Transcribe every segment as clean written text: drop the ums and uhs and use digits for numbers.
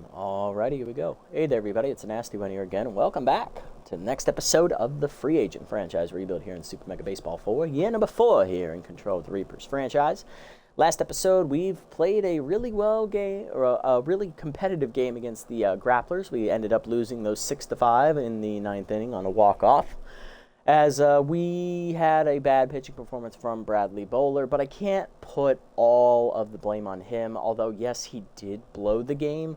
Alrighty, here we go. Hey there, everybody. It's a nasty one here again, and welcome back to the next episode of the Free Agent franchise rebuild here in Super Mega Baseball 4. Year number 4 here in control of the Reapers franchise. Last episode, we've played a really a really competitive game against the Grapplers. We ended up losing those 6-5 in the 9th inning on a walk-off, as we had a bad pitching performance from Bradley Bowler, but I can't put all of the blame on him, although, yes, he did blow the game.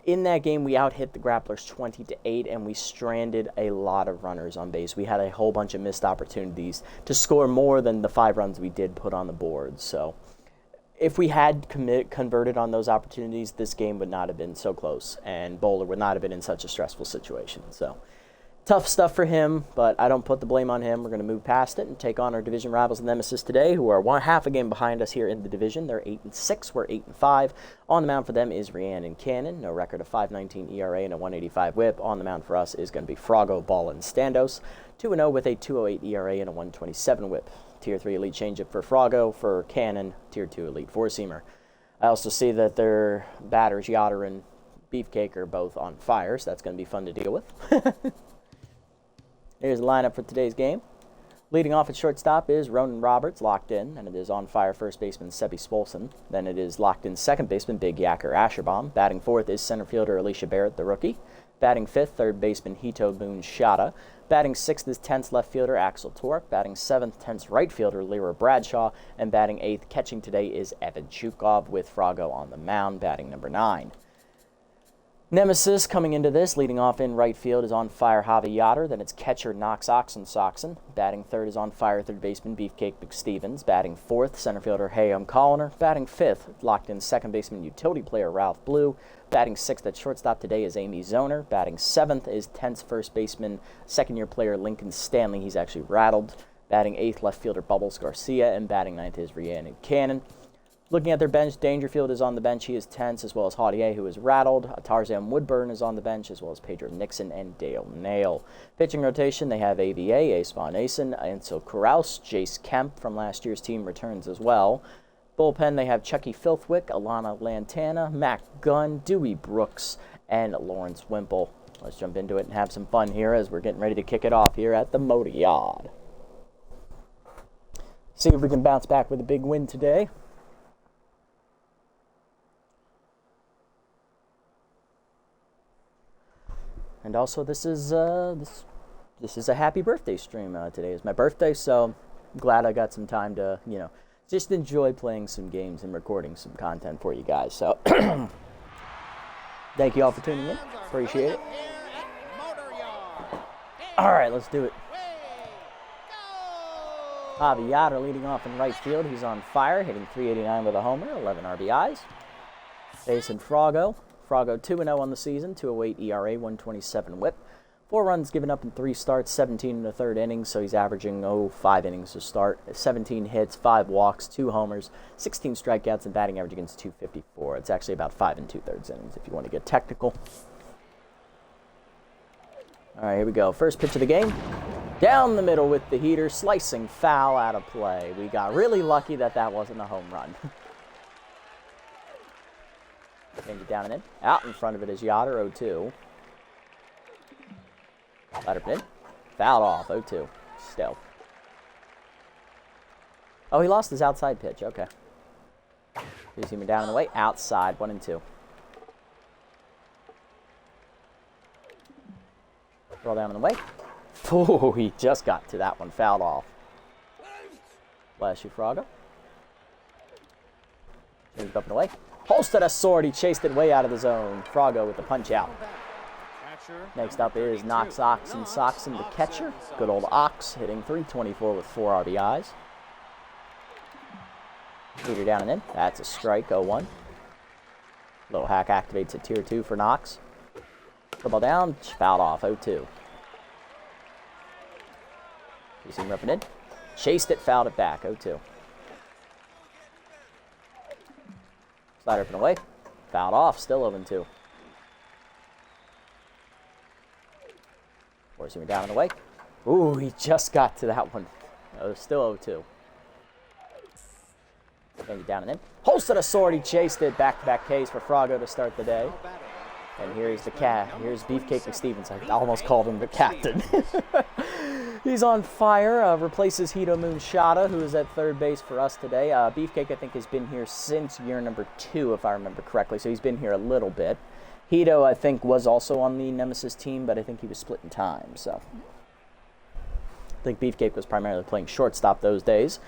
In that game, we out-hit the Grapplers 20-8, and we stranded a lot of runners on base. We had a whole bunch of missed opportunities to score more than the 5 runs we did put on the board. So if we had converted on those opportunities, this game would not have been so close, and Bowler would not have been in such a stressful situation. So tough stuff for him, but I don't put the blame on him. We're going to move past it and take on our division rivals, Nemesis, today, who are half a game behind us here in the division. They're 8-6. We're 8-5. On the mound for them is Rhiannon Cannon. No record of 5.19 ERA and a 1.85 WHIP. On the mound for us is going to be Froggo, Ball, and Standos. 2-0 with a 2.08 ERA and a 1.27 WHIP. Tier 3 elite changeup for Froggo. For Cannon, Tier 2 elite four-seamer. I also see that their batters, Yoder and Beefcake, are both on fire, so that's going to be fun to deal with. Here's the lineup for today's game. Leading off at shortstop is Ronan Roberts, locked in, and it is on fire first baseman Sebi Spolson. Then it is locked in second baseman Big Yacker Asherbaum. Batting fourth is center fielder Alicia Barrett, the rookie. Batting fifth, third baseman Hito Boone Shada. Batting sixth is tense left fielder Axel Torp. Batting seventh, tense right fielder Lyra Bradshaw. And batting eighth, catching today, is Evan Chukov with Froggo on the mound, batting number 9. Nemesis coming into this, leading off in right field, is on fire Javi Yoder. Then it's catcher Knox Soxen. Batting third is on fire third baseman Beefcake McStevens. Batting fourth, center fielder Hayam Colliner. Batting fifth, locked in second baseman utility player Ralph Blue. Batting sixth at shortstop today is Amy Zoner. Batting seventh is tense first baseman second-year player Lincoln Stanley. He's actually rattled. Batting eighth, left fielder Bubbles Garcia. And batting ninth is Rhiannon Cannon. Looking at their bench, Dangerfield is on the bench. He is tense, as well as Haudier, who is rattled. Tarzan Woodburn is on the bench, as well as Pedro Nixon and Dale Nail. Pitching rotation, they have AVA, Aspon Asen, Ansel Kraus. Jace Kemp from last year's team returns as well. Bullpen, they have Chucky Filthwick, Alana Lantana, Mac Gunn, Dewey Brooks, and Lawrence Wimple. Let's jump into it and have some fun here as we're getting ready to kick it off here at the Motor Yard. See if we can bounce back with a big win today. And also, this is a happy birthday stream. Today is my birthday, so I'm glad I got some time to, just enjoy playing some games and recording some content for you guys. So, thank you all for tuning in. Appreciate it. All right, let's do it. Javi Yoder leading off in right field. He's on fire, hitting .389 with a homer, 11 RBIs. Facing Froggo. Froggo 2-0 on the season, 2.08 ERA, 1.27 WHIP. 4 runs given up in 3 starts, 17 in the third inning, so he's averaging 5 innings to start. 17 hits, 5 walks, 2 homers, 16 strikeouts, and batting average against .254. It's actually about 5 2/3 innings if you want to get technical. All right, here we go. First pitch of the game. Down the middle with the heater, slicing foul out of play. We got really lucky that wasn't a home run. Change it down and in. Out in front of it is Yoder, 0-2. Letterman in. Fouled off, 0-2. Still. Oh, he lost his outside pitch. Okay. He's him down and away. Outside, 1-2. Roll down and away. Oh, he just got to that one. Fouled off. Bless you, Froggo. Moved up and away. Holstead a sword. He chased it way out of the zone. Froggo with the punch out. Next up is Knox Soxen, the catcher. Good old Ox, hitting .324 with 4 RBIs. Leader down and in. That's a strike, 0-1. Little hack activates at Tier 2 for Knox. Dribble down, fouled off, 0-2. You see him ripping in. Chased it, fouled it back, 0-2. Slider up and away. Fouled off, still 0-2. Forcing him down and away. Ooh, he just got to that one. Still 0-2. Change it down and in. Holstead a sword, he chased it. Back-to-back Ks for Froggo to start the day. And here's the cat. Here's Beefcake McStevens. I almost called him the captain. He's on fire. Replaces Hito Moonshada, who is at third base for us today. Beefcake, I think, has been here since year number 2, if I remember correctly. So he's been here a little bit. Hito, I think, was also on the Nemesis team, but I think he was split in time. So I think Beefcake was primarily playing shortstop those days.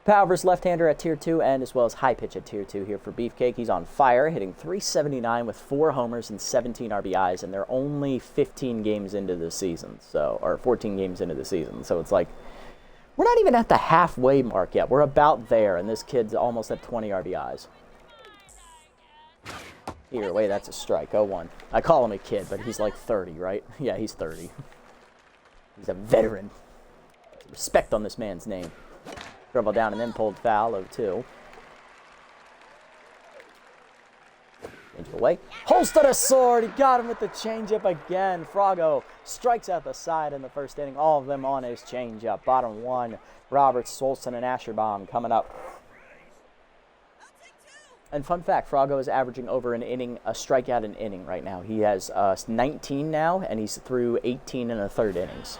Powers left-hander at Tier 2, and as well as high pitch at Tier 2 here for Beefcake. He's on fire, hitting .379 with 4 homers and 17 RBIs, and they're only 15 games into the season, or 14 games into the season. So it's like, we're not even at the halfway mark yet. We're about there, and this kid's almost at 20 RBIs. Either way, that's a strike, 0-1. I call him a kid, but he's like 30, right? Yeah, he's 30. He's a veteran. Respect on this man's name. Dribble down and then pulled foul, 0-2. Change away. Holds to the sword. He got him with the changeup again. Froggo strikes out the side in the first inning. All of them on his changeup. Bottom 1, Roberts, Swolson, and Asherbaum coming up. And fun fact, Froggo is averaging over a strikeout an inning right now. He has 19 now, and he's through 18 in the third innings.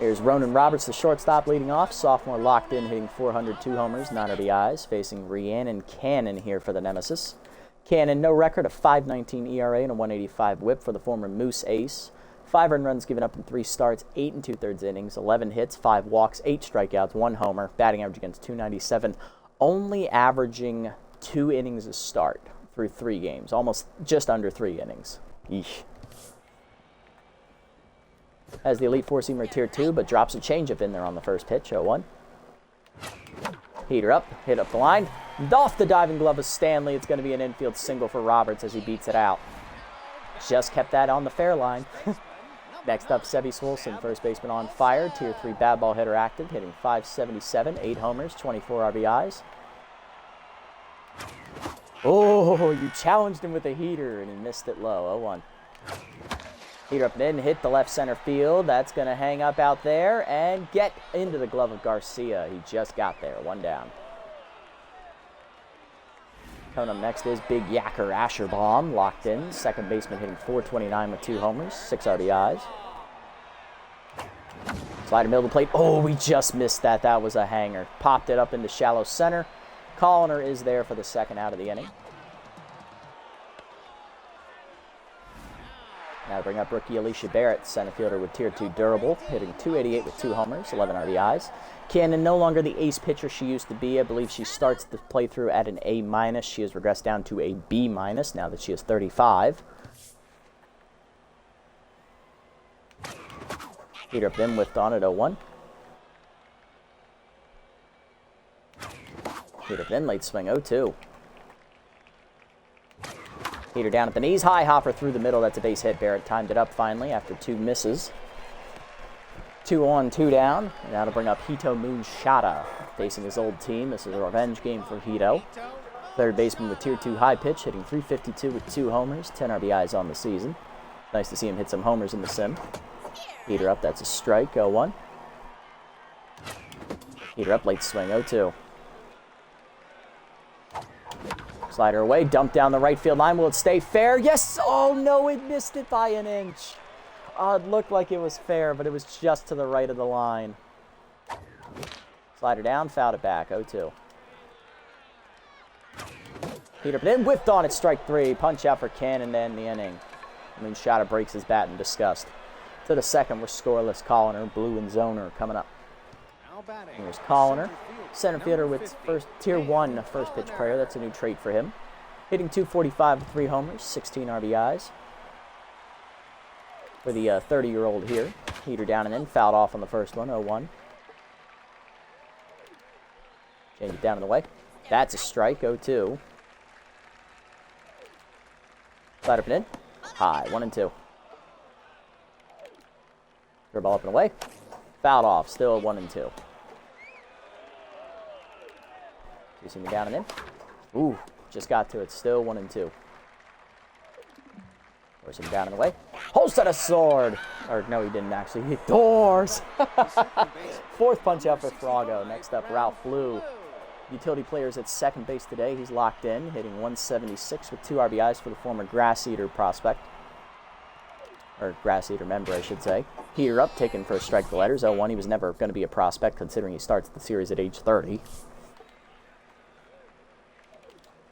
Here's Ronan Roberts, the shortstop, leading off. Sophomore locked in, hitting 402 homers, 9 RBIs, facing Rhiannon Cannon here for the Nemesis. Cannon, no record, a .519 ERA and a .185 whip for the former Moose ace. 5 earned runs given up in 3 starts, 8 2/3 innings, 11 hits, 5 walks, 8 strikeouts, 1 homer, batting average against .297, only averaging 2 innings a start through 3 games, almost just under 3 innings. Yeesh. Has the Elite Four-seamer Tier 2, but drops a changeup in there on the first pitch, 0-1. Heater up, hit up the line. Off the diving glove of Stanley. It's going to be an infield single for Roberts as he beats it out. Just kept that on the fair line. Next up, Sebi Swolson, first baseman on fire. Tier 3 bad ball hitter active, hitting .577, 8 homers, 24 RBIs. Oh, you challenged him with a heater, and he missed it low, 0-1. Heater up and in, hit the left center field. That's going to hang up out there and get into the glove of Garcia. He just got there, 1 down. Coming up next is Big Yacker Asherbaum, locked in. Second baseman hitting .429 with 2 homers, 6 RBIs. Slider middle of the plate. Oh, we just missed that. That was a hanger. Popped it up into shallow center. Colliner is there for the second out of the inning. Now to bring up rookie Alicia Barrett, center fielder with Tier 2 durable, hitting .288 with 2 homers, 11 RBIs. Cannon no longer the ace pitcher she used to be. I believe she starts the playthrough at an A-. She has regressed down to a B- now that she is 35. Heater up then with on at 0-1. Heater up then, late swing, 0-2. Heater down at the knees, high hopper through the middle. That's a base hit. Barrett timed it up finally after 2 misses. 2 on, 2 down. And now to bring up Hito Moonshada, facing his old team. This is a revenge game for Hito. Third baseman with Tier 2 high pitch, hitting .352 with 2 homers, 10 RBIs on the season. Nice to see him hit some homers in the sim. Heater up, that's a strike, 0-1. Heater up, late swing, 0-2. Slider away, dump down the right field line. Will it stay fair? Yes! Oh, no, it missed it by an inch. It looked like it was fair, but it was just to the right of the line. Slider down, fouled it back, 0-2. Heater up and in, whiffed on it, strike 3. Punch out for Cannon to end the inning. Moonshada breaks his bat in disgust. To the second, we're scoreless. Colliner, Blue and Zoner coming up. Here's Colliner, center fielder with Tier 1 first pitch prayer. That's a new trait for him. Hitting .245 with 3 homers, 16 RBIs. For the 30-year-old here. Heater down and in, fouled off on the first one, 0-1. Change it down in the way. That's a strike, 0-2. Slider up and in. High, 1-2. Throw ball up and away. Fouled off, still 1-2. You see me down and in. Ooh, just got to it, still 1-2. Force him down and away. Holds to the sword. Or no, he didn't actually. He doors. Fourth punch out for Froggo. Next up, Ralph Blue. utility players at second base today. He's locked in, hitting 176 with 2 RBIs for the former Grass Eater prospect. Or Grass Eater member, I should say. Heater up, taken for a strike the letters. 0-1, he was never going to be a prospect considering he starts the series at age 30.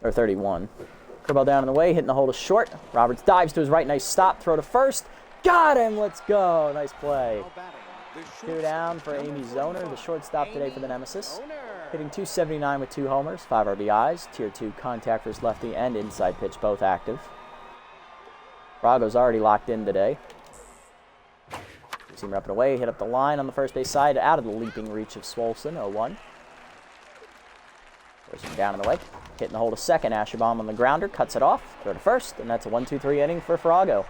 Or 31. Curveball down in the way, hitting the hole to short. Roberts dives to his right, nice stop, throw to first. Got him, let's go, nice play. 2 down for Amy Zoner, the shortstop today for the Nemesis. Hitting .279 with 2 homers, 5 RBIs, Tier 2 contact for his lefty and inside pitch, both active. Brago's already locked in today. See him up and away, hit up the line on the first base side, out of the leaping reach of Swolson, 0-1. Pushing him down in the way, hitting the hole to second, Asherbaum on the grounder, cuts it off, throw to first, and that's a 1-2-3 inning for Frago.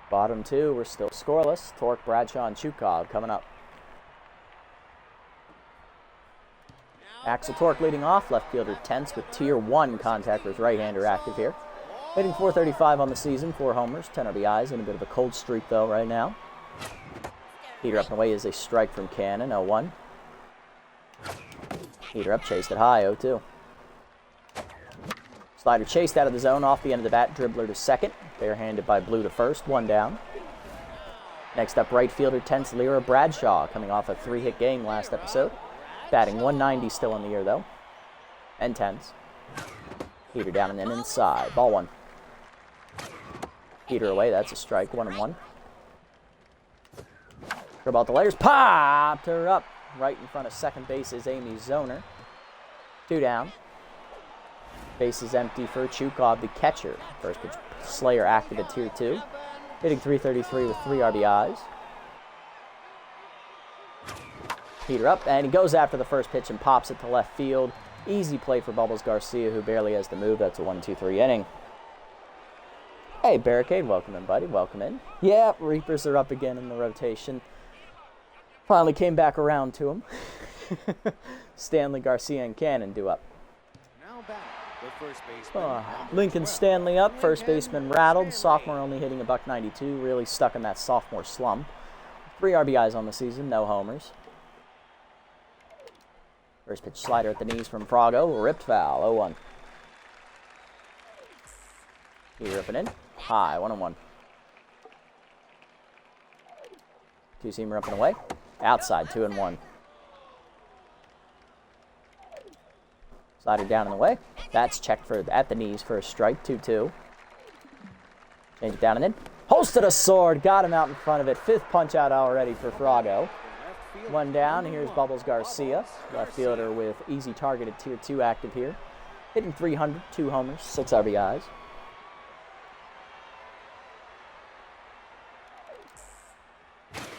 Bottom 2, we're still scoreless. Torque, Bradshaw, and Chukov coming up. Axel Torque leading off, left fielder Tense with Tier 1 contact with right-hander active here. Hitting .435 on the season, 4 homers, 10 RBIs, and a bit of a cold streak though right now. Heater up and away is a strike from Cannon, 0-1. Heater up, chased it high, 0-2. Slider chased out of the zone, off the end of the bat, dribbler to second. Barehanded by Blue to first, 1 down. Next up, right fielder Tense Lyra Bradshaw, coming off a 3-hit game last episode. Batting 190 still in the year though. And Tense. Heater down and then inside, ball 1. Heater away, that's a strike, 1-1. Curveball the letters, popped her up. Right in front of second base is Amy Zoner. 2 down. Base is empty for Chukov, the catcher. First pitch, Slayer active at Tier 2. Hitting .333 with 3 RBIs. Heater up, and he goes after the first pitch and pops it to left field. Easy play for Bubbles Garcia, who barely has to move. That's a 1-2-3 inning. Hey, Barricade, welcome in, buddy. Welcome in. Yeah, Reapers are up again in the rotation. Finally came back around to him. Stanley, Garcia, and Cannon do up. Lincoln Stanley up, first baseman rattled, sophomore only hitting a .192, really stuck in that sophomore slump. 3 RBIs on the season, no homers. First pitch slider at the knees from Frago, ripped foul, 0-1. Heater up and in, high, 1-1. 2-seamer up and away, outside, 2-1. Slider down in the way. That's checked for at the knees for a strike, 2-2. Change it down and in. Hosted a sword, got him out in front of it. 5th punch out already for Frago. 1 down, here's Bubbles Garcia. Left fielder with easy target at Tier 2 active here. Hitting .300, 2 homers, 6 RBIs.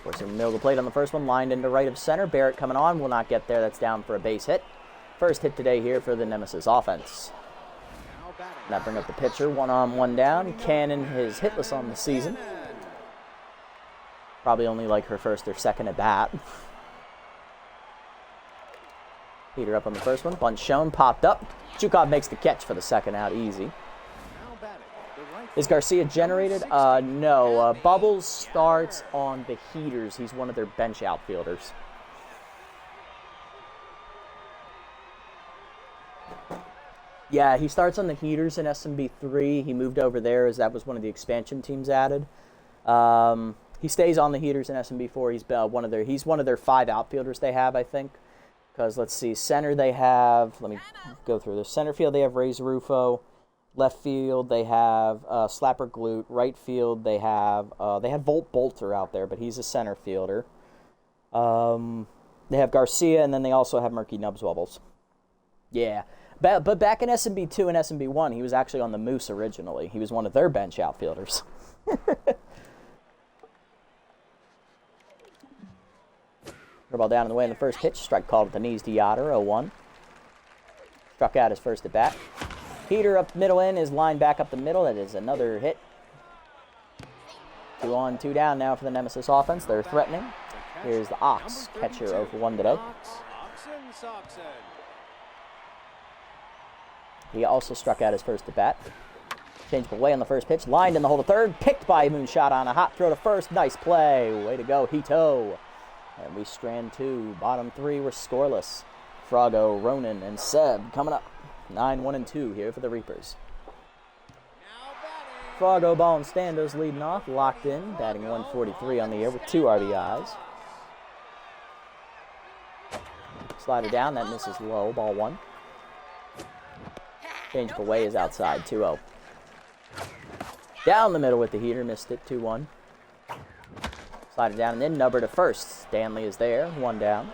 Forcing middle of the plate on the first one, lined into right of center. Barrett coming on, will not get there, that's down for a base hit. First hit today here for the Nemesis offense. Now bring up the pitcher, 1 on, 1 down. Cannon is hitless on the season. Probably only like her first or second at bat. Heater up on the first one, bunt shown, popped up. Chukov makes the catch for the second out, easy. Is Garcia generated? No. Bubbles starts on the Heaters. He's one of their bench outfielders. Yeah, he starts on the Heaters in SMB4. He moved over there as that was one of the expansion teams added. He stays on the Heaters in SMB4. He's one of their 5 outfielders they have, I think. Because let's see, center they have. Let me go through this. Center field they have Reyes Rufo. Left field they have Slapper Glute. Right field they had Volt Bolter out there, but he's a center fielder. They have Garcia, and then they also have Murky Nubs Wubbles. Yeah. But back in SMB2 and SMB1, he was actually on the Moose originally. He was one of their bench outfielders. Ball down in the way in the first pitch. Strike called at the knees to Yoder, 0-1. Struck out his first at bat. Heater up middle in is lined back up the middle. That is another hit. 2 on, 2 down now for the Nemesis offense. They're threatening. Here's the Ox, catcher 0 for 1 today. He also struck out his first at bat. Changed away on the first pitch. Lined in the hole to third. Picked by Moonshot on a hot throw to first. Nice play. Way to go, Hito. And we strand 2. Bottom 3, we're scoreless. Froggo, Ronan, and Seb coming up. 9-1-2 here for the Reapers. Froggo, Ball, and Standos leading off, locked in, batting 143 on the year with 2 RBIs. Slider down, that misses low, ball 1. Change up away is outside, 2-0. Down the middle with the heater, missed it, 2-1. Slider down and then Nubber to first. Stanley is there, 1 down.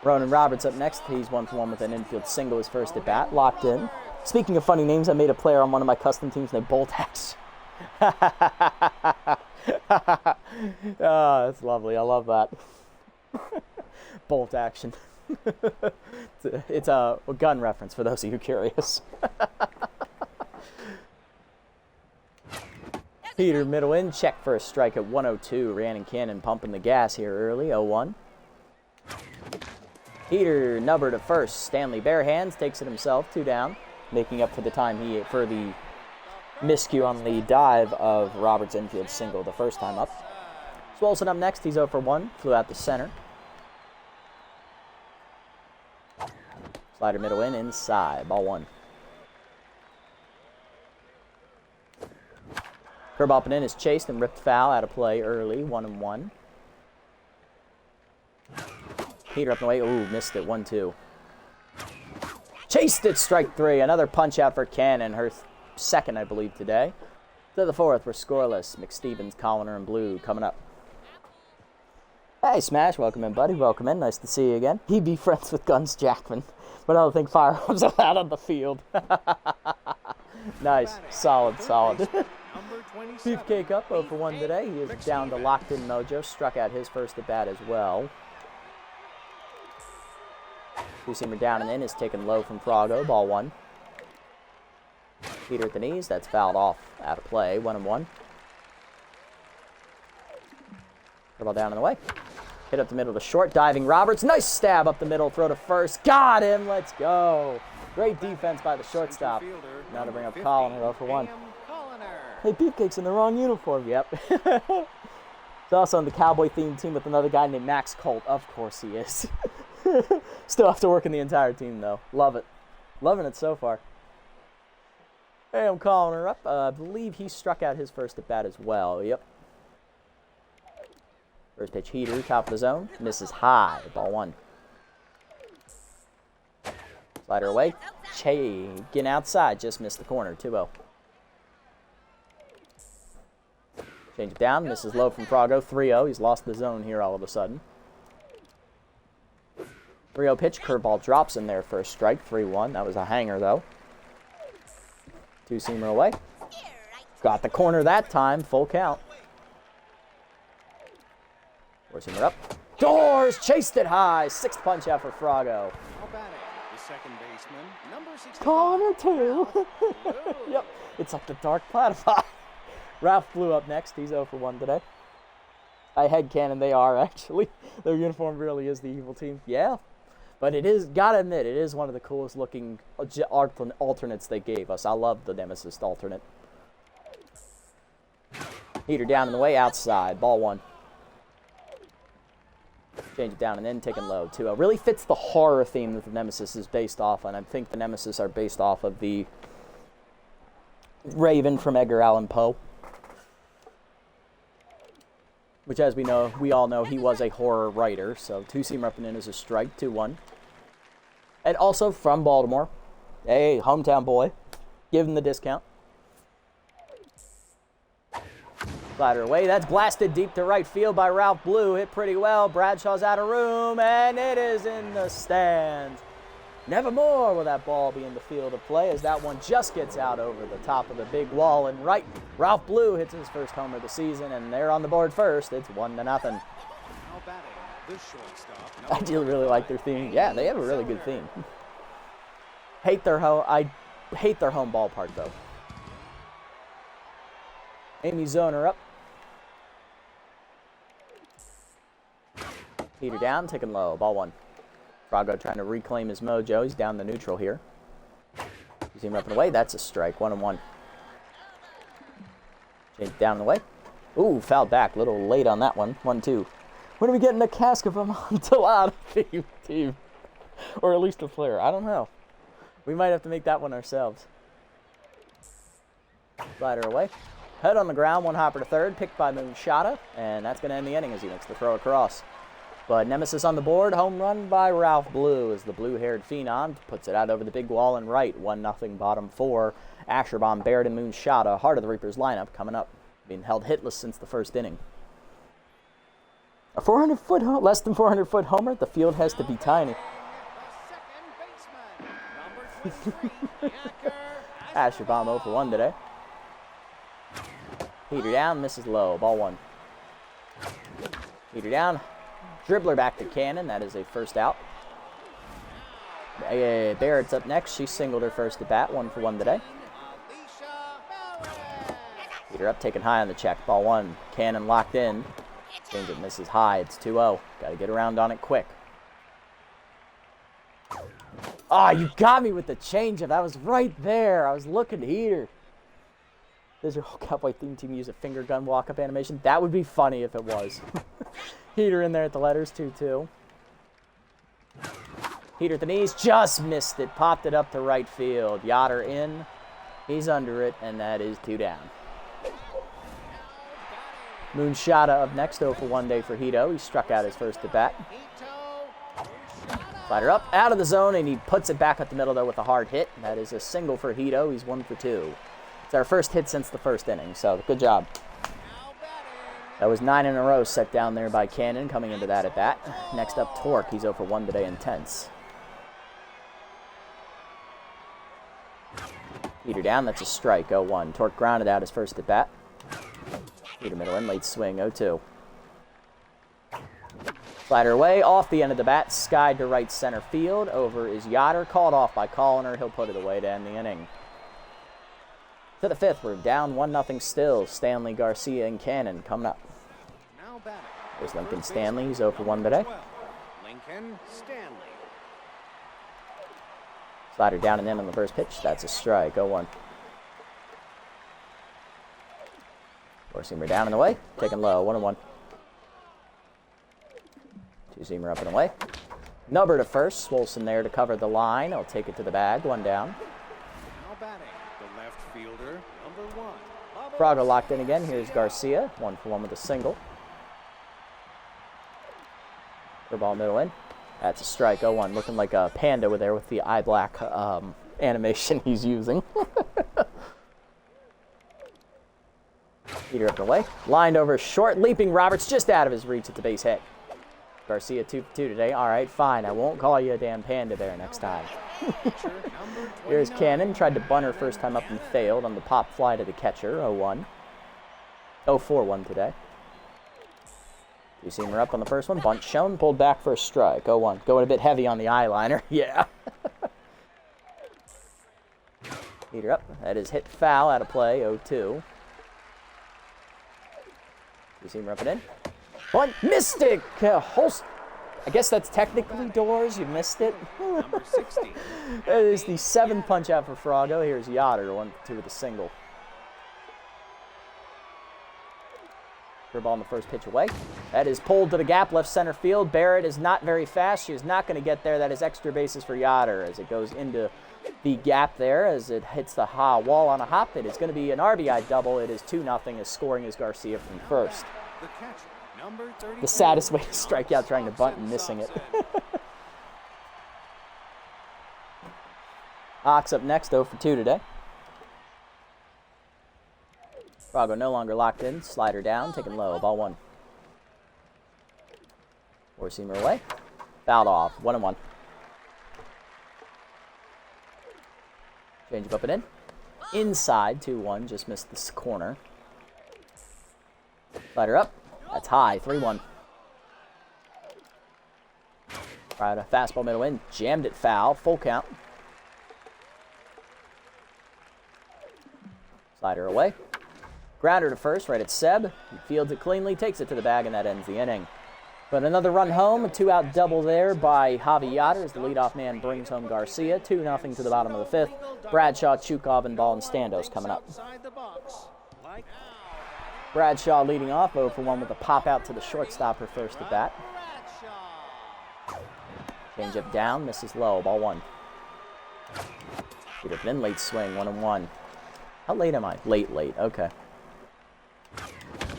Ronan Roberts up next. He's 1-for-1 with an infield single, his first at bat, locked in. Speaking of funny names, I made a player on one of my custom teams named Boltax. Oh, that's lovely. I love that. Bolt action. It's a gun reference for those of you curious. Peter middle in, check for a strike at 102. Rhiannon Cannon pumping the gas here early, 0-1. Peter Nubber to first. Stanley bare hands, takes it himself, 2 down. Making up for the miscue on the dive of Roberts' infield single the first time up. Swolson up next, he's 0-for-1, flew out to center. Slider middle in, inside, ball 1. Curve up and in is chased and ripped foul out of play early, 1-1. Peter up and away, ooh, missed it, 1-2. Chased it, strike 3. Another punch out for Cannon, her second, I believe, today. To the 4th, we're scoreless. McStevens, Colliner, and Blue coming up. Hey, Smash, welcome in, buddy. Welcome in. Nice to see you again. He'd be friends with Guns Jackman, but I don't think firearms are allowed on the field. Nice. Solid. Beefcake up 0-for-1 today. He is down to locked-in Mojo. Struck out his first at bat as well. Two-seamer down and in is taken low from Froggo, ball 1. Peter at the knees, that's fouled off out of play, 1-1. Ball down and away. Hit up the middle to short, diving Roberts, nice stab up the middle, throw to first, got him, let's go. Great defense by the shortstop. Now to bring up Colliner, 0-for-1. Hey, Beefcake's in the wrong uniform, yep. He's also on the Cowboy-themed team with another guy named Max Colt, of course he is. Still have to work in the entire team, though. Love it. Loving it so far. Hey, I'm calling her up. I believe he struck out his first at bat as well. Yep. First pitch heater, top of the zone. Misses high. Ball 1. Slider away. Getting outside. Just missed the corner. 2-0. Change it down. Misses low from Froggo. 3-0. He's lost the zone here all of a sudden. 3-0 pitch, curveball drops in there for a strike, 3-1. That was a hanger, though. Two-seamer away. Got the corner that time, full count. Four-seamer up. Doors, chased it high. 6th punch out for Froggo. Corner 2. Yep, it's like the dark platypi. Ralph Blue up next. He's 0-for-1 today. I headcanon they are, actually. Their uniform really is the evil team. Yeah. But it is, gotta admit, it is one of the coolest looking alternates they gave us. I love the Nemesis alternate. Heater down in the way, outside. Ball 1. Change it down and then taken low. 2-0. Really fits the horror theme that the Nemesis is based off on. I think the Nemesis are based off of the Raven from Edgar Allan Poe. Which, as we all know, he was a horror writer. So, two-seamer up and in is a strike, 2-1. And also from Baltimore. Hey, hometown boy. Give him the discount. Slider away. That's blasted deep to right field by Ralph Blue. Hit pretty well. Bradshaw's out of room, and it is in the stands. Nevermore will that ball be in the field of play as that one just gets out over the top of the big wall and right. Ralph Blue hits his first homer of the season, and they're on the board first. It's 1-0. I do really like their theme. Yeah, they have a really good theme. I hate their home ballpark, though. Amy Zoner up. Peter down, taken low. Ball 1. Froggo trying to reclaim his mojo. He's down the neutral here. You see him up and away. That's a strike. 1-1. Change down and away. Ooh, fouled back. A little late on that one. 1-2. When are we getting a cask of Amontillado team? Or at least a player. I don't know. We might have to make that one ourselves. Slider away. Head on the ground, one hopper to third, picked by Moonshada, and that's going to end the inning as he makes the throw across. But Nemesis on the board, home run by Ralph Blue as the blue-haired phenom puts it out over the big wall and right. 1-0 bottom four. Asherbomb, Barrett, and Moonshada, heart of the Reapers lineup, coming up. Being held hitless since the first inning. A 400-foot, less than 400-foot homer, the field has to be tiny. Asherbomb 0 for 1 today. Heater down, misses low. Ball one. Heater down. Dribbler back to Cannon. That is a first out. Barrett's up next. She singled her first at bat. 1 for 1 today. Heater up, taken high on the check. Ball one. Cannon locked in. Change it misses high. It's 2-0. Got to get around on it quick. Oh, you got me with the changeup. That was right there. I was looking to Heater. Does your whole Cowboy theme team use a finger gun walk-up animation? That would be funny if it was. Heater in there at the letters, 2-2. Heater at the knees, just missed it. Popped it up to right field. Yoder in. He's under it, and that is 2 down. Moonshada up next, 0 for 1 day for Hito. He struck out his first at bat. Slider up, out of the zone, and he puts it back up the middle, though, with a hard hit. That is a single for Hito. He's 1 for 2. It's our first hit since the first inning, so good job. That was 9 in a row set down there by Cannon coming into that at bat. Next up, Torque. He's 0 for 1 today, intense. Heater down, that's a strike, 0-1. Torque grounded out his first at bat. Heater middle in, late swing, 0-2. Slider away, off the end of the bat, skied to right center field. Over is Yoder, called off by Colliner. He'll put it away to end the inning. To the fifth, we're down 1-0 still. Stanley, Garcia, and Cannon coming up. There's Lincoln Stanley. He's 0 for 1 today. Lincoln Stanley. Slider down and in on the first pitch. That's a strike. 0-1. Four-seamer down and away. Taken low. 1-1. Two-seamer up and away. Nubber to first. Swolson there to cover the line. He'll take it to the bag. 1 down. Now batting, the left fielder, number 1. Braga locked in again. Here's Garcia. 1 for 1 with a single. For ball middle in. That's a strike. 0-1. Looking like a panda over there with the eye black animation he's using. Heater up and away. Lined over short. Leaping Roberts just out of his reach at the base hit. Garcia 2 for 2 today. All right, fine. I won't call you a damn panda there next time. Here's Cannon. Tried to bunt her first time up and failed on the pop fly to the catcher. 0-1. 0-4-1 today. Two-seamer up on the first one. Bunt shown. Pulled back for a strike. 0-1. Going a bit heavy on the eyeliner. Yeah. Heater up. That is hit foul out of play. 0-2. Two-seamer up and in. Bunt. Missed it. I guess that's technically doors. You missed it. Number 60. That is the 7th punch out for Frago. Here's Yoder. 1 for 2 with a single. For ball in the first pitch away. That is pulled to the gap, left center field. Barrett is not very fast. She is not going to get there. That is extra bases for Yoder as it goes into the gap there as it hits the wall on a hop. It is going to be an RBI double. It is 2-0 as scoring is Garcia from first. The catcher, number 30. The saddest way to strike out trying to bunt and missing it. Ox up next, 0 for 2 today. Frago no longer locked in. Slider down, taken low. Ball 1. Four-seamer away. Fouled off. 1-1. Change up and in. Inside, 2-1. Just missed this corner. Slider up. That's high. 3-1. Right, a fastball middle in. Jammed it foul. Full count. Slider away. Grounder to first, right at Seb. He fields it cleanly, takes it to the bag, and that ends the inning. But another run home, a 2-out double there by Javi Yoder as the leadoff man brings home Garcia. 2-0 to the bottom of the 5th. Bradshaw, Chukov, and Ball and Standos coming up. Bradshaw leading off, 0 for 1 with a pop out to the shortstop, her first at bat. Change up down, misses low, ball 1. Peterson, late swing, 1-1. How late am I? Late, okay.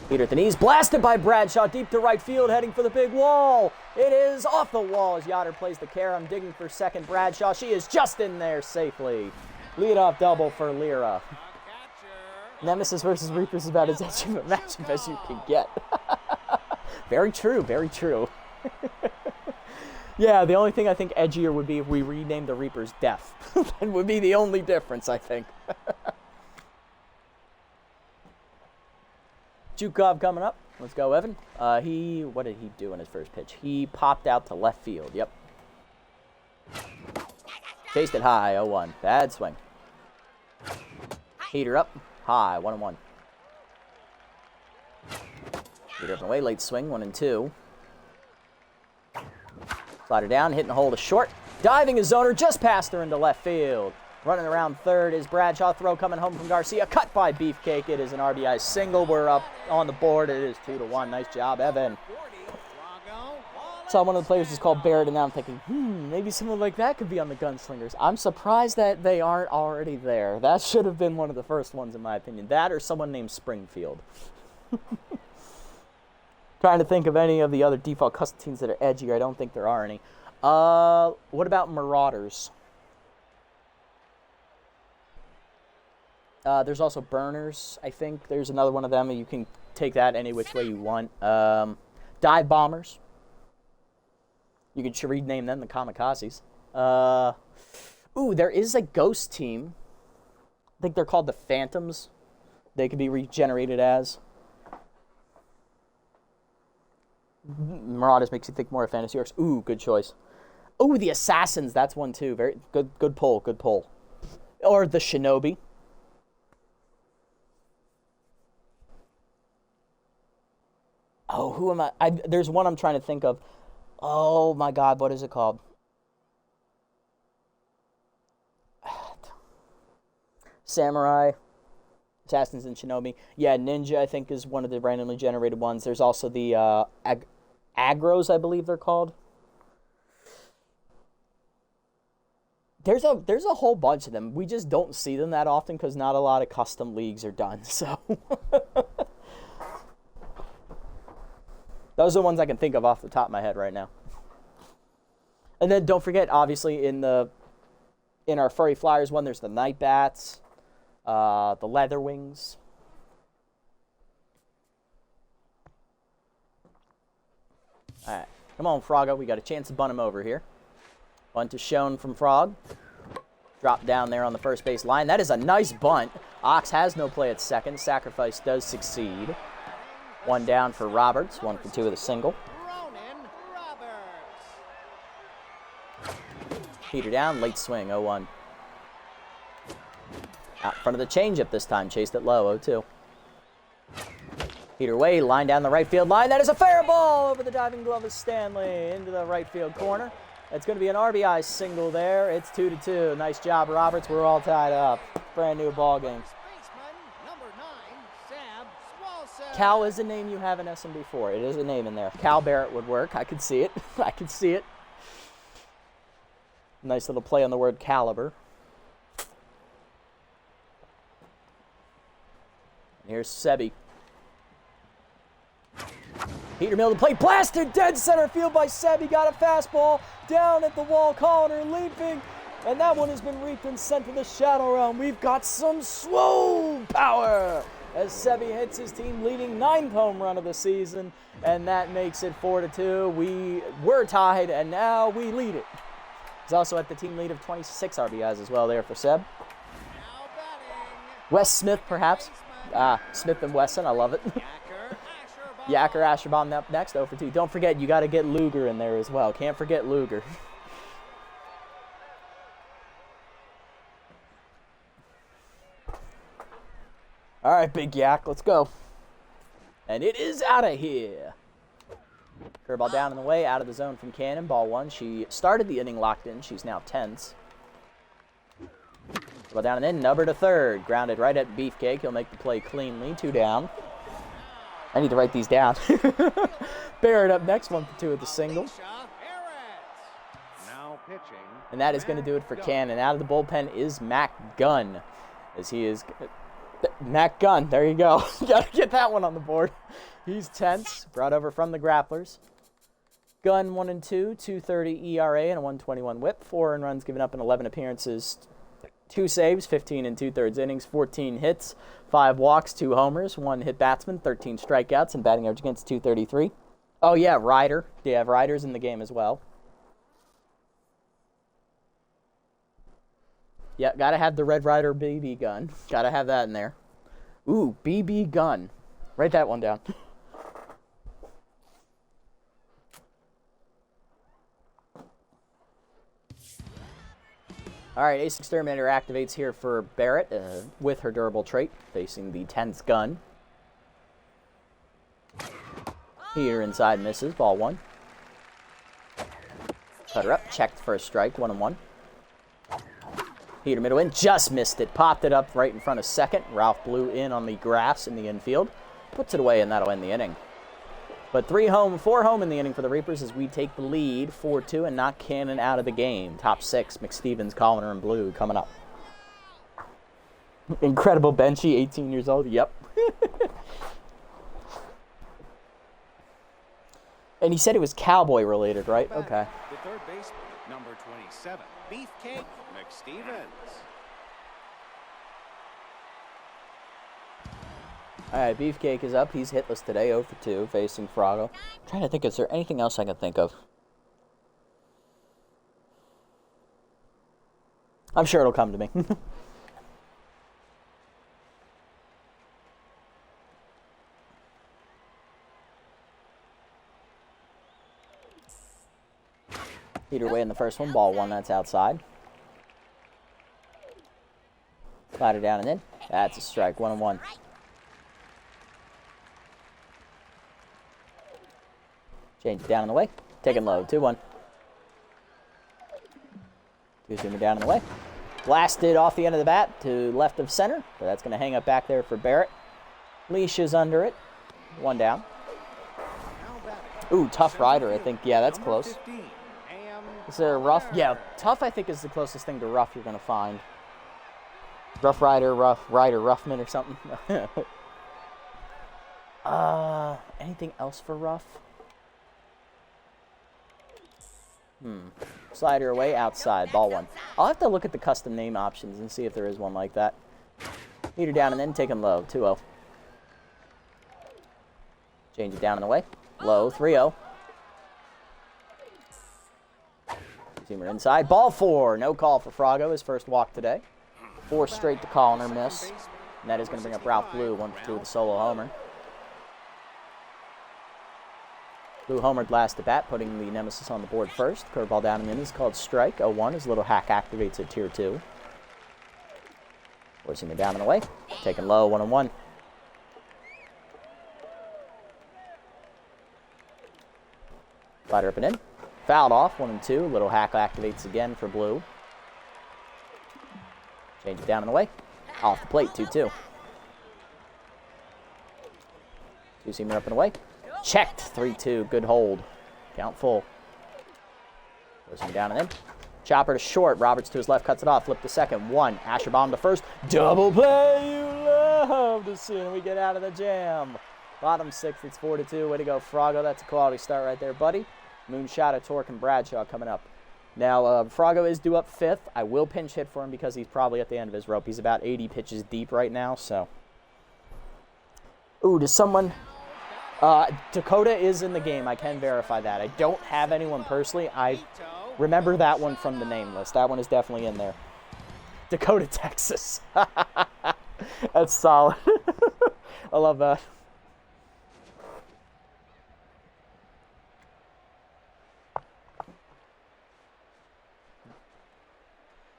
Peterson, he's blasted by Bradshaw, deep to right field, heading for the big wall. It is off the wall as Yoder plays the carom, digging for second. Bradshaw, she is just in there safely. Leadoff double for Lyra. Nemesis versus Reapers is about as edgy of a matchup as you can get. Very true, very true. Yeah, the only thing I think edgier would be if we renamed the Reapers Death. That would be the only difference, I think. Jukov coming up. Let's go, Evan. What did he do in his first pitch? He popped out to left field. Yep. Chased it high, 0-1. Bad swing. Heater up, high, 1-1. Heater up and away, late swing, 1-2. Slider down, hitting the hole to short. Diving his zoner, just past her into left field. Running around third is Bradshaw. Throw coming home from Garcia. Cut by Beefcake. It is an RBI single. We're up on the board. It is 2-1. Nice job, Evan. Saw one of the players is called Barrett, and now I'm thinking, maybe someone like that could be on the Gunslingers. I'm surprised that they aren't already there. That should have been one of the first ones, in my opinion. That or someone named Springfield. Trying to think of any of the other default custom teams that are edgier. I don't think there are any. What about Marauders? There's also Burners, I think. There's another one of them. You can take that any which way you want. Dive Bombers. You could rename them the Kamikazes. There is a ghost team. I think they're called the Phantoms. They could be regenerated as. Marauders makes you think more of Fantasy Orcs. Ooh, good choice. Ooh, the Assassins. That's one too. Very good pull. Good pull. Or the Shinobi. Oh, who am I? There's one I'm trying to think of. Oh, my God. What is it called? Samurai, Assassins, and Shinobi. Yeah, Ninja, I think, is one of the randomly generated ones. There's also the Agros, I believe they're called. There's a whole bunch of them. We just don't see them that often because not a lot of custom leagues are done, so... Those are the ones I can think of off the top of my head right now. And then don't forget, obviously, in our Furry Flyers one, there's the Night Bats, the Leather Wings. All right, come on, Froggo. We got a chance to bunt him over here. Bunt is shown from Frog. Drop down there on the first base line. That is a nice bunt. Ox has no play at second. Sacrifice does succeed. One down for Roberts, 1 for 2 with a single. Peter down, late swing, 0-1. Out in front of the changeup this time, chased it low, 0-2. Peter away, line down the right field line. That is a fair ball over the diving glove of Stanley into the right field corner. It's going to be an RBI single there. It's 2-2. Nice job, Roberts. We're all tied up. Brand new ball game. Cal is a name you have in SMB4. It is a name in there. Cal Barrett would work. I could see it. I could see it. Nice little play on the word caliber. And here's Sebi. Peter Mill to play. Blasted dead center field by Sebi. Got a fastball down at the wall. Connor leaping. And that one has been reaped and sent to the Shadow Realm. We've got some swole power as Sebi hits his team leading 9th home run of the season, and that makes it 4-2. We were tied, and now we lead it. He's also at the team lead of 26 RBIs as well there for Seb. Wes Smith, perhaps. Smith and Wesson, I love it. Yacker Asherbaum up next, 0 for 2. Don't forget, you got to get Luger in there as well. Can't forget Luger. All right, Big Yak, let's go. And it is out of here. Curveball down in the way, out of the zone from Cannon. Ball 1. She started the inning locked in. She's now tense. Curveball down and in. Nubber to third. Grounded right at Beefcake. He'll make the play cleanly. 2 down. I need to write these down. Barrett up next, 1 for 2 with the single. Now pitching. And that is going to do it for Cannon. Out of the bullpen is Mac Gunn, as he is... Mac Gunn, there you go. You got to get that one on the board. He's tense, brought over from the Grapplers. Gunn 1 and 2, 2.30 ERA and a 1.21 WHIP. 4 earned runs given up in 11 appearances. 2 saves, 15 and 2/3 innings, 14 hits, 5 walks, 2 homers, 1 hit batsman, 13 strikeouts, and batting average against .233. Oh yeah, Ryder. They have Riders in the game as well. Yeah, gotta have the Red Ryder BB gun. Gotta have that in there. Ooh, BB gun. Write that one down. All right, Ace Exterminator activates here for Barrett with her durable trait, facing the tense Gun. Heater inside misses, ball 1. Cutter up, checked for a strike, 1-1. Heater middle in, just missed it, popped it up right in front of second. Ralph Blue in on the grass in the infield, puts it away, and that'll end the inning. But 4 home in the inning for the Reapers as we take the lead, 4-2, and knock Cannon out of the game. Top 6, McStevens, Colliner, and Blue coming up. Incredible Benchy, 18 years old. Yep. And he said it was cowboy related, right? Okay. The third baseman, number 27, Beefcake McStevens. All right, Beefcake is up. He's hitless today, 0 for 2, facing Froggo. I'm trying to think, is there anything else I can think of? I'm sure it'll come to me. Heater away in the first one, ball 1, that's outside. Slider down and in. That's a strike, 1-1. Change it down in the way. Taking low, 2-1. 2-zoomer down in the way. Blasted off the end of the bat to left of center. But that's going to hang up back there for Barrett. Leash is under it. 1 down. Ooh, Tough Rider, I think. Yeah, that's close. Is there a Rough? Yeah, Tough, I think, is the closest thing to Rough you're going to find. Rough Rider, Ruffman or something. Anything else for Rough? Slider away, outside, ball 1. I'll have to look at the custom name options and see if there is one like that. Heater down and then taking low, 2-0. Change it down in the way. Low, 3-0. Zoomer inside, ball 4. No call for Froggo, his first walk today. 4 straight to Colliner, miss. And that is going to bring up Ralph Blue, 1 for 2 with a solo homer. Blue homered last at bat, putting the Nemesis on the board first. Curveball down and in is called strike. 0-1. His little hack activates at tier 2. Forcing it down and away. Taking low, 1-1. Slider up and in. Fouled off, 1-2. Little hack activates again for Blue. Change it down and away. Off the plate, 2-2. 2-seamer up and away. Checked, 3-2, good hold. Count full. Forcing down and in. Chopper to short, Roberts to his left, cuts it off, flip to second, 1. Asherbomb to first, double play, you love to see, and we get out of the jam. Bottom 6, it's 4-2, way to go, Froggo, that's a quality start right there, buddy. Moonshot of Torque and Bradshaw coming up. Now, Froggo is due up 5th. I will pinch hit for him because he's probably at the end of his rope. He's about 80 pitches deep right now, so. Ooh, does someone... Dakota is in the game. I can verify that. I don't have anyone personally. I remember that one from the name list. That one is definitely in there. Dakota, Texas. That's solid. I love that.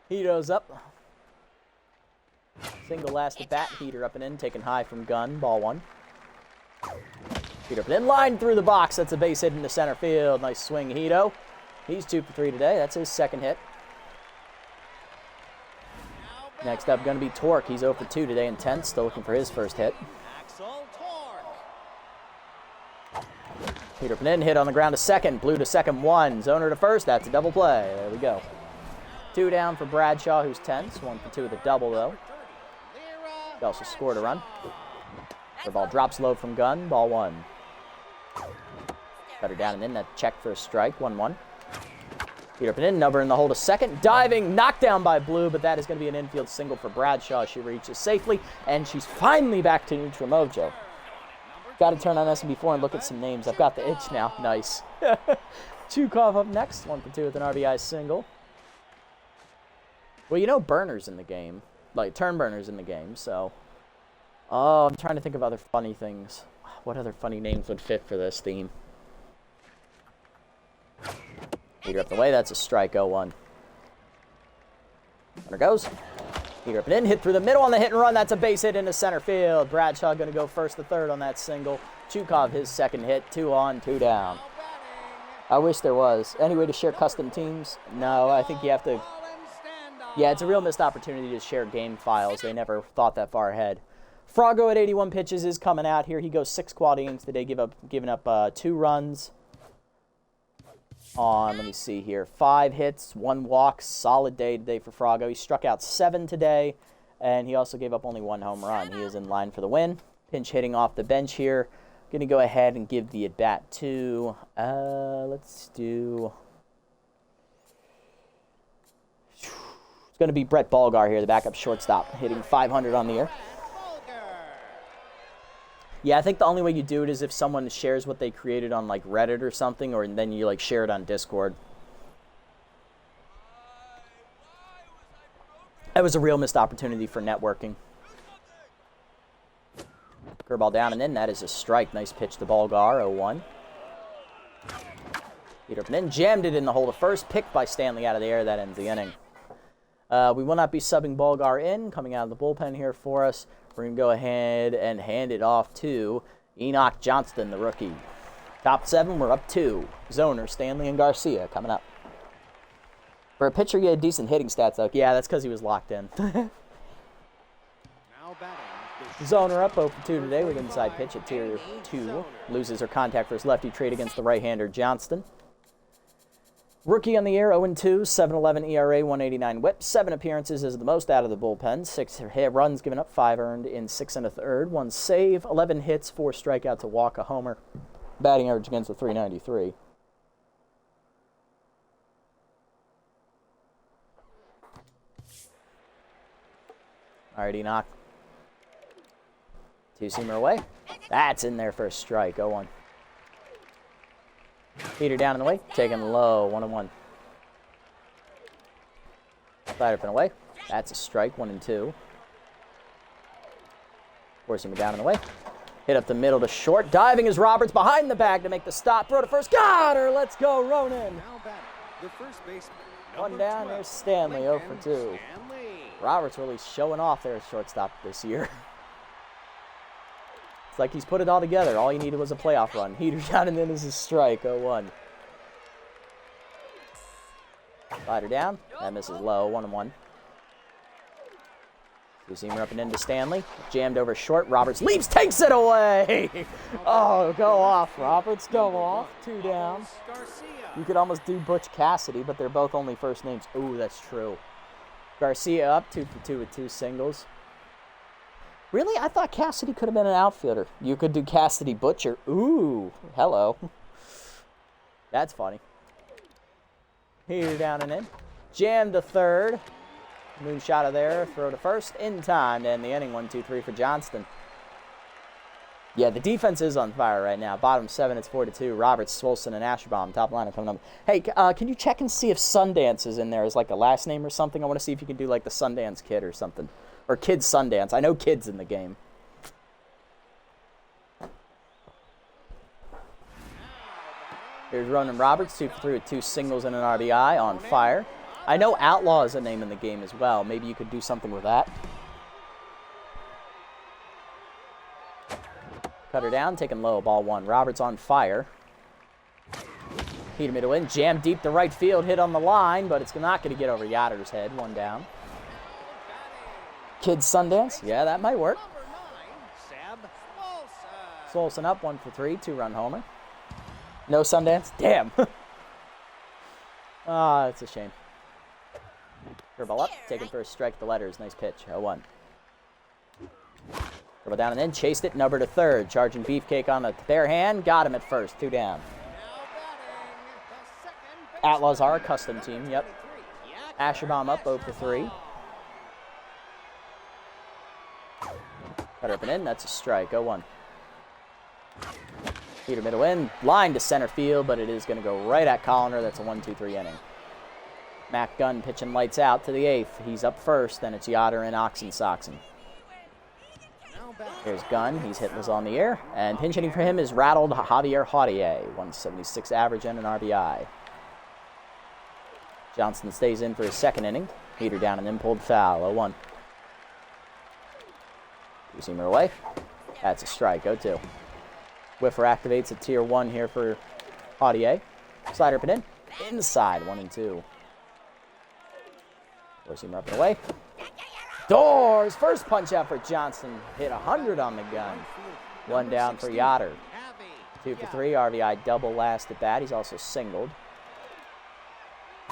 Heato's up. Single last at bat. Heater up and in. Taken high from Gunn. Ball 1. Heater up and in. Line through the box. That's a base hit into center field. Nice swing, Heato. He's 2 for 3 today. That's his second hit. Next up, going to be Torque. He's 0 for 2 today in 10th. Still looking for his first hit. Heater up and in, hit on the ground to second. Blue to second, 1. Zoner to first. That's a double play. There we go. 2 down for Bradshaw, who's tense. 1 for 2 with a double, though. He also scored a run. The ball drops low from Gunn. Ball 1. Cutter down and in. That check for a strike. 1-1. Heater up and in. Number in the hole to second. Diving. Knocked down by Blue, but that is going to be an infield single for Bradshaw. She reaches safely, and she's finally back to neutral mojo. Got to turn on SMB4 and look at some names. I've got the itch now. Nice. Chukov up next. 1 for 2 with an RBI single. Well, you know Burner's in the game. Like, turn Burner's in the game, so... Oh, I'm trying to think of other funny things. What other funny names would fit for this theme? Heater up the way. That's a strike. 0-1. Runner goes. Heater up and in. Hit through the middle on the hit and run. That's a base hit into center field. Bradshaw going to go first to third on that single. Chukov, his second hit. 2 on, 2 down. I wish there was. Any way to share custom teams? No, I think you have to... Yeah, it's a real missed opportunity to share game files. They never thought that far ahead. Froggo at 81 pitches is coming out here. He goes 6 quality innings today, giving up 2 runs on, let me see here, 5 hits, 1 walk. Solid day today for Froggo. He struck out 7 today, and he also gave up only 1 home run. He is in line for the win. Pinch hitting off the bench here. Going to go ahead and give the at-bat to, let's do... It's going to be Brett Balgar here, the backup shortstop, hitting 500 on the year. Yeah, I think the only way you do it is if someone shares what they created on, like, Reddit or something, or then you, like, share it on Discord. That was a real missed opportunity for networking. Curveball down and in. That is a strike. Nice pitch to Balgar, 0-1. Heater up and in. Jammed it in the hole to first. Picked by Stanley out of the air. That ends the inning. We will not be subbing Balgar in. Coming out of the bullpen here for us. We're going to go ahead and hand it off to Enoch Johnston, the rookie. Top 7, we're up 2. Zoner, Stanley, and Garcia coming up. For a pitcher, he had decent hitting stats, though. Yeah, that's because he was locked in. Zoner up 0 for 2 today with inside pitch at tier 2. Loses her contact for his lefty trade against the right-hander Johnston. Rookie on the year, 0-2, 7.11 ERA, 189 whip, 7 appearances is the most out of the bullpen, 6 runs given up, 5 earned in 6 1/3, 1 save, 11 hits, 4 strikeouts, a walk, a homer, batting average against the 393. All right, Enoch. 2-seamer away. That's in there for a strike, 0-1. Heater down and away, taken low, 1-1. Slider up and away. That's a strike, 1-2. Forcing him down and away. Hit up the middle to short. Diving is Roberts behind the bag to make the stop. Throw to first. Got her. Let's go, Ronan. One down. There's Stanley, 0 for 2. Roberts really showing off there at shortstop this year. It's like he's put it all together. All he needed was a playoff run. Heater down and then is a strike, 0-1. Slider down. That misses low, 1-1. 2-seamer up and into Stanley. Jammed over short. Roberts leaps, takes it away. Oh, go off, Roberts. Go off. 2 down. You could almost do Butch Cassidy, but they're both only first names. Ooh, that's true. Garcia up, 2 for 2 with 2 singles. Really? I thought Cassidy could have been an outfielder. You could do Cassidy Butcher. Ooh, hello. That's funny. Heater down and in. Jam to third. Moonshot of there. Throw to first. In time to end the inning. 1-2-3 for Johnston. Yeah, the defense is on fire right now. Bottom 7, it's 4-2. Roberts, Swolson, and Asherbaum. Top line are coming up. Hey, can you check and see if Sundance is in there as like a last name or something? I want to see if you can do like the Sundance Kid or something. Or Kid Sundance. I know Kid's in the game. Here's Ronan Roberts, 2 for 3 with 2 singles and an RBI, on fire. I know Outlaw is a name in the game as well. Maybe you could do something with that. Cutter down, taken low, ball 1. Roberts on fire. Heater middle in, jam deep to right field, hit on the line, but it's not going to get over Yatter's head. 1 down. Kid Sundance, yeah, that might work. Swolson up, 1 for 3, 2-run homer. No Sundance? Damn. Ah, it's a shame. Curveball up, taken for a strike. The letters. Nice pitch. 0-1. Curveball down and in. Chased it. Number to third. Charging Beefcake on the bare hand. Got him at first. 2 down. Outlaws are a custom team. Yep. Asherbomb up 0-3. Cutter up and in. That's a strike. 0-1. Peter middle in. Line to center field, but it is going to go right at Colliner. That's a 1-2-3 inning. Mac Gunn pitching lights out to the 8th. He's up first. Then it's Yoder and Oxen-Soxen. Here's Gunn. He's hitless on the air. And pinch hitting for him is rattled Javier Jautier. 176 average and an RBI. Johnston stays in for his second inning. Heater down and then pulled foul. 0-1. Two-seamer away. That's a strike. 0-2. Whiffer activates at tier 1 here for Jautier. Slider up and in. Inside. 1-2. Four-seamer up and away. Doors. First punch out for Johnston. Hit 100 on the gun. 1 down for Yoder. 2 for 3. RBI double last at bat. He's also singled.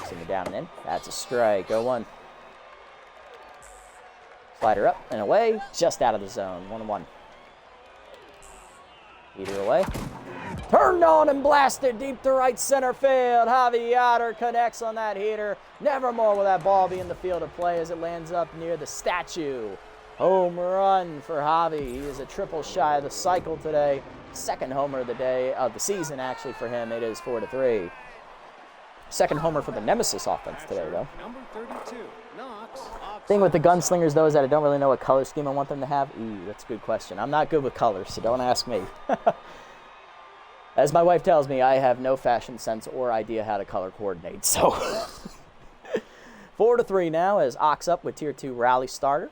Singer down and in. That's a strike. 0-1. Slider up and away. Just out of the zone. 1-1. Heater away. Turned on and blasted deep to right center field. Javi Yoder connects on that heater. Nevermore will that ball be in the field of play as it lands up near the statue. Home run for Javi. He is a triple shy of the cycle today. Second homer of the day, of the season actually for him. It is 4-3. Second homer for the Nemesis offense today, though. Number 32, Knox. Thing with the gunslingers, though, is that I don't really know what color scheme I want them to have. Ooh, that's a good question. I'm not good with colors, so don't ask me. As my wife tells me, I have no fashion sense or idea how to color coordinate, so. 4-3 now as Ox up with tier 2 rally starter.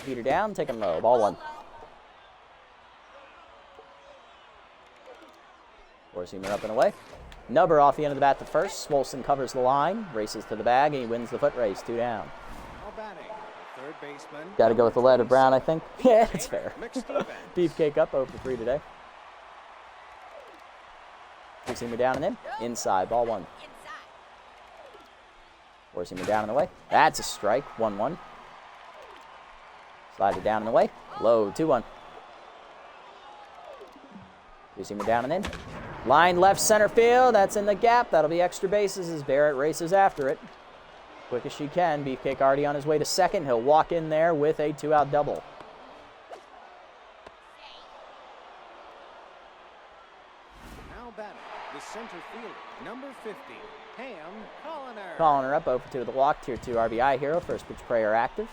Peter down, taking low. Ball 1. Four-seamer up and away. Nubber off the end of the bat to first. Swolson covers the line, races to the bag, and he wins the foot race. 2 down. Got to go with the lead of Brown, I think. Yeah, it's fair. Beefcake up 0-3 today. Two-seamer down and in. Inside. Ball 1. Four-seamer down and away. That's a strike. 1-1. Slider down and away. Low. 2-1. Two-seamer down and in. Line left center field. That's in the gap. That'll be extra bases as Barrett races after it. Quick as she can. Beefcake already on his way to second. He'll walk in there with a 2-out double. Now batting, the center fielder, number 50, Ham Colliner. Colliner up 0-2 with the walk. Tier 2 RBI hero. First pitch prayer active.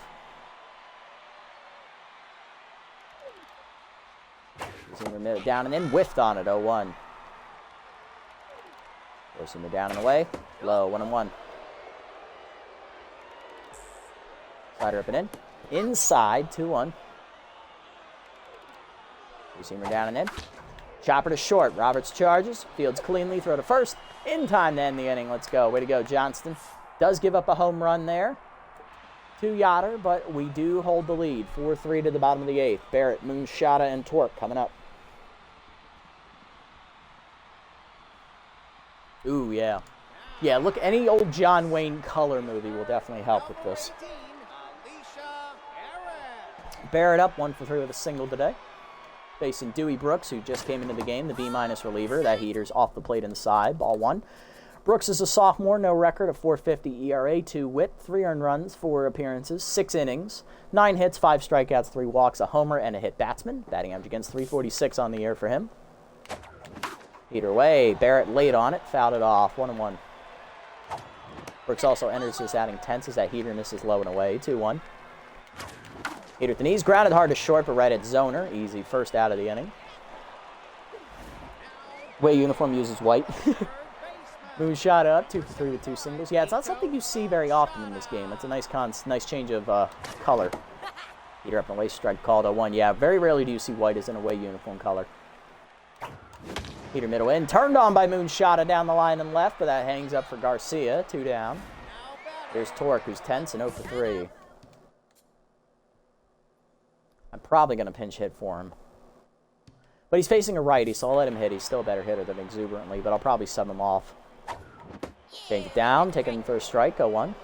Down and in. Whiffed on it. 0-1. Forcing it down and away. Low. 1-1. Slider up and in. Inside. 2-1. Two-seamer down and in. Chopper to short. Roberts charges. Fields cleanly. Throw to first. In time to end the inning. Let's go. Way to go, Johnston. Does give up a home run there to Yoder, but we do hold the lead. 4-3 to the bottom of the 8th. Barrett, Moonshot, and Torque coming up. Ooh, yeah. Yeah, look, any old John Wayne color movie will definitely help with this. Barrett up 1 for 3 with a single today. Facing Dewey Brooks, who just came into the game, the B- reliever. That heater's off the plate inside. Ball 1. Brooks is a sophomore, no record, a 4.50 ERA, 2 WHIP, 3 earned runs, 4 appearances, 6 innings, 9 hits, 5 strikeouts, 3 walks, a homer, and a hit batsman. Batting average against 346 on the year for him. Heater away. Barrett laid on it, fouled it off. 1-1. Brooks also enters his batting tense as that heater misses low and away. 2-1. Heater at the knees, grounded hard to short, but right at zoner. Easy first out of the inning. Way uniform uses white. Moonshot up, 2 for 3 with 2 singles. Yeah, it's not something you see very often in this game. It's a nice change of color. Heater up and away, strike called 0-1. Yeah, very rarely do you see white as an away uniform color. Heater middle in, turned on by Moonshot down the line and left, but that hangs up for Garcia. 2 down. There's Torque, who's tense and 0 for 3. I'm probably going to pinch hit for him. But he's facing a righty, so I'll let him hit. He's still a better hitter than Exuberantly, but I'll probably sub him off. Change it down, take him for a strike, 0-1.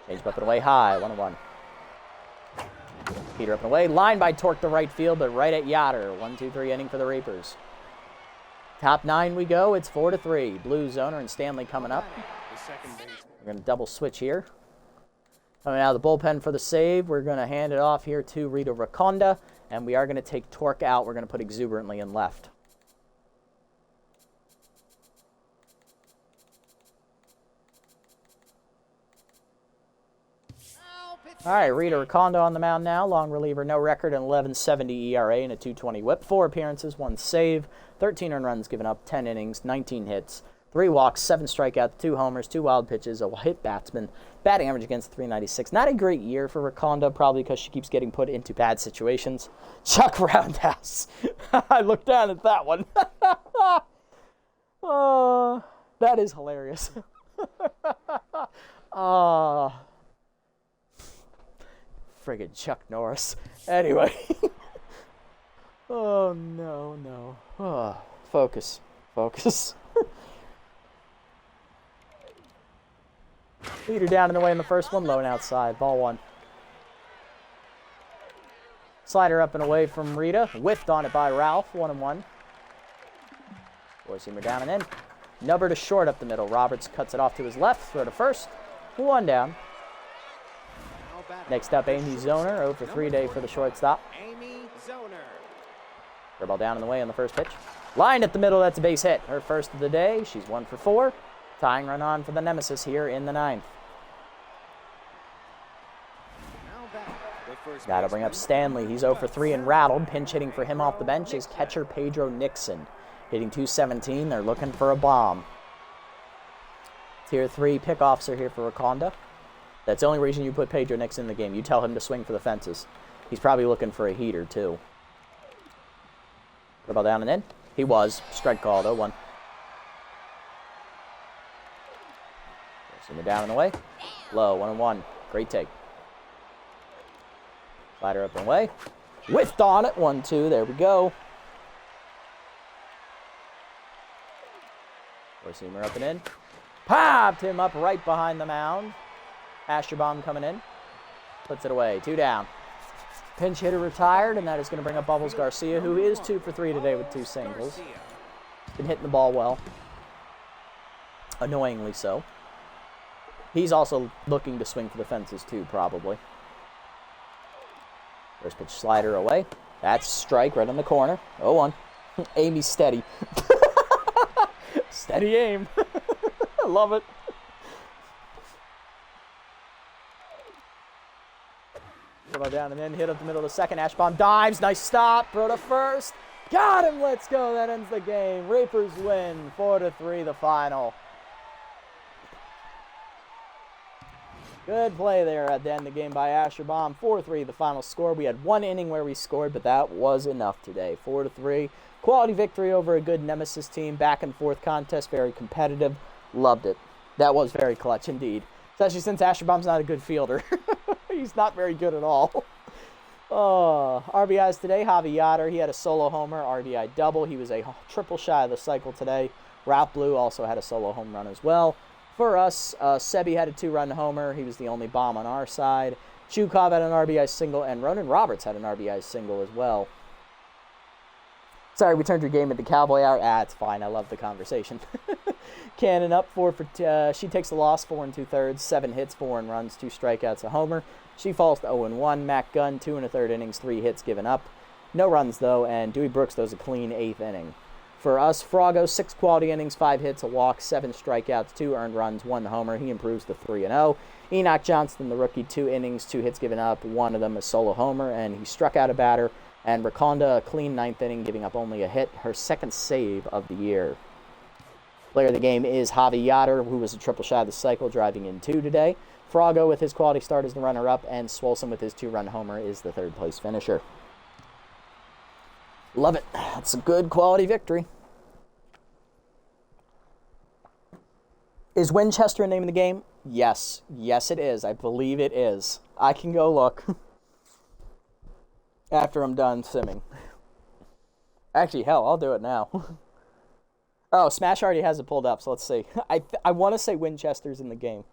Change him up and away high, 1-1. Peter up and away, line by Torque to right field, but right at Yoder. 1-2-3 inning for the Reapers. Top 9 we go, it's 4-3. Blue Zoner and Stanley coming up. We're going to double switch here. Coming out of the bullpen for the save, we're going to hand it off here to Rita Raconda, and we are going to take Torque out. We're going to put Exuberantly in left. All right, Rita Raconda on the mound now. Long reliever, no record, an 11.70 ERA and a 2.20 whip. 4 appearances, 1 save, 13 earned runs given up, 10 innings, 19 hits, 3 walks, 7 strikeouts, 2 homers, 2 wild pitches, a hit batsman. Batting average against 396. Not a great year for Raconda, probably because she keeps getting put into bad situations. Chuck Roundhouse. I looked down at that one. That is hilarious. Friggin' Chuck Norris. Anyway. Oh, no. Focus. Leader down and away in the first one, low and outside. Ball 1. Slider up and away from Rita. Whiffed on it by Ralph. 1-1. Four-seamer down and in. Nubber to short up the middle. Roberts cuts it off to his left. Throw to first. 1 down. Next up, Amy Zoner. 0 for 3 day for the shortstop. Amy Zoner. Her ball down and away on the first pitch. Line at the middle. That's a base hit. Her first of the day. She's 1 for 4. Tying run on for the Nemesis here in the 9th. That'll bring up Stanley. He's 0 for 3 and rattled. Pinch hitting for him off the bench is catcher Pedro Nixon. Hitting .217. They're looking for a bomb. Tier 3 pickoffs are here for Raconda. That's the only reason you put Pedro Nixon in the game. You tell him to swing for the fences. He's probably looking for a heater, too. Put the ball down and in. He was. Strike call, though. 1. Send it down and away. Low, 1-1. Great take. Slider up and away. Whiffed on it. 1-2. There we go. Four-seamer up and in. Popped him up right behind the mound. Asherbomb coming in. Puts it away. 2 down. Pinch hitter retired, and that is going to bring up Bubbles Garcia, who is 2 for 3 today with 2 singles. Been hitting the ball well. Annoyingly so. He's also looking to swing for the fences, too, probably. First pitch slider away. That's strike right on the corner. 0-1. Amy's steady. Steady aim. I love it. Throw down and then hit up the middle of the second. Ashbaum dives. Nice stop. Throw to first. Got him. Let's go. That ends the game. Reapers win. 4-3 the final. Good play there at the end of the game by Asherbomb. 4-3 the final score. We had 1 inning where we scored, but that was enough today. 4-3. Quality victory over a good Nemesis team. Back and forth contest. Very competitive. Loved it. That was very clutch indeed. Especially since Asherbomb's not a good fielder. He's not very good at all. RBIs today. Javi Yoder, he had a solo homer. RBI double. He was a triple shy of the cycle today. Ralph Blue also had a solo home run as well. For us, Sebi had a 2-run homer. He was the only bomb on our side. Chukov had an RBI single, and Ronan Roberts had an RBI single as well. Sorry, we turned your game into Cowboy Hour. It's fine. I love the conversation. Cannon up 4 for she takes the loss, 4 2/3, 7 hits, 4 earned runs, 2 strikeouts, a homer. She falls to 0-1. Mac Gunn, 2 1/3 innings, 3 hits given up. No runs, though, and Dewey Brooks throws a clean 8th inning. For us, Frago, 6 quality innings, 5 hits, a walk, 7 strikeouts, 2 earned runs, 1 homer. He improves to 3-0. Enoch Johnston, the rookie, 2 innings, 2 hits given up, 1 of them a solo homer, and he struck out a batter. And Raconda, a clean 9th inning, giving up only a hit, her 2nd save of the year. Player of the game is Javi Yoder, who was a triple shy of the cycle, driving in 2 today. Frago, with his quality start, is the runner-up, and Swolson, with his 2-run homer, is the 3rd-place finisher. Love it. That's a good quality victory. Is Winchester a name of the game? Yes. Yes, it is. I believe it is. I can go look after I'm done simming. Actually, hell, I'll do it now. Oh, Smash already has it pulled up, so let's see. I want to say Winchester's in the game.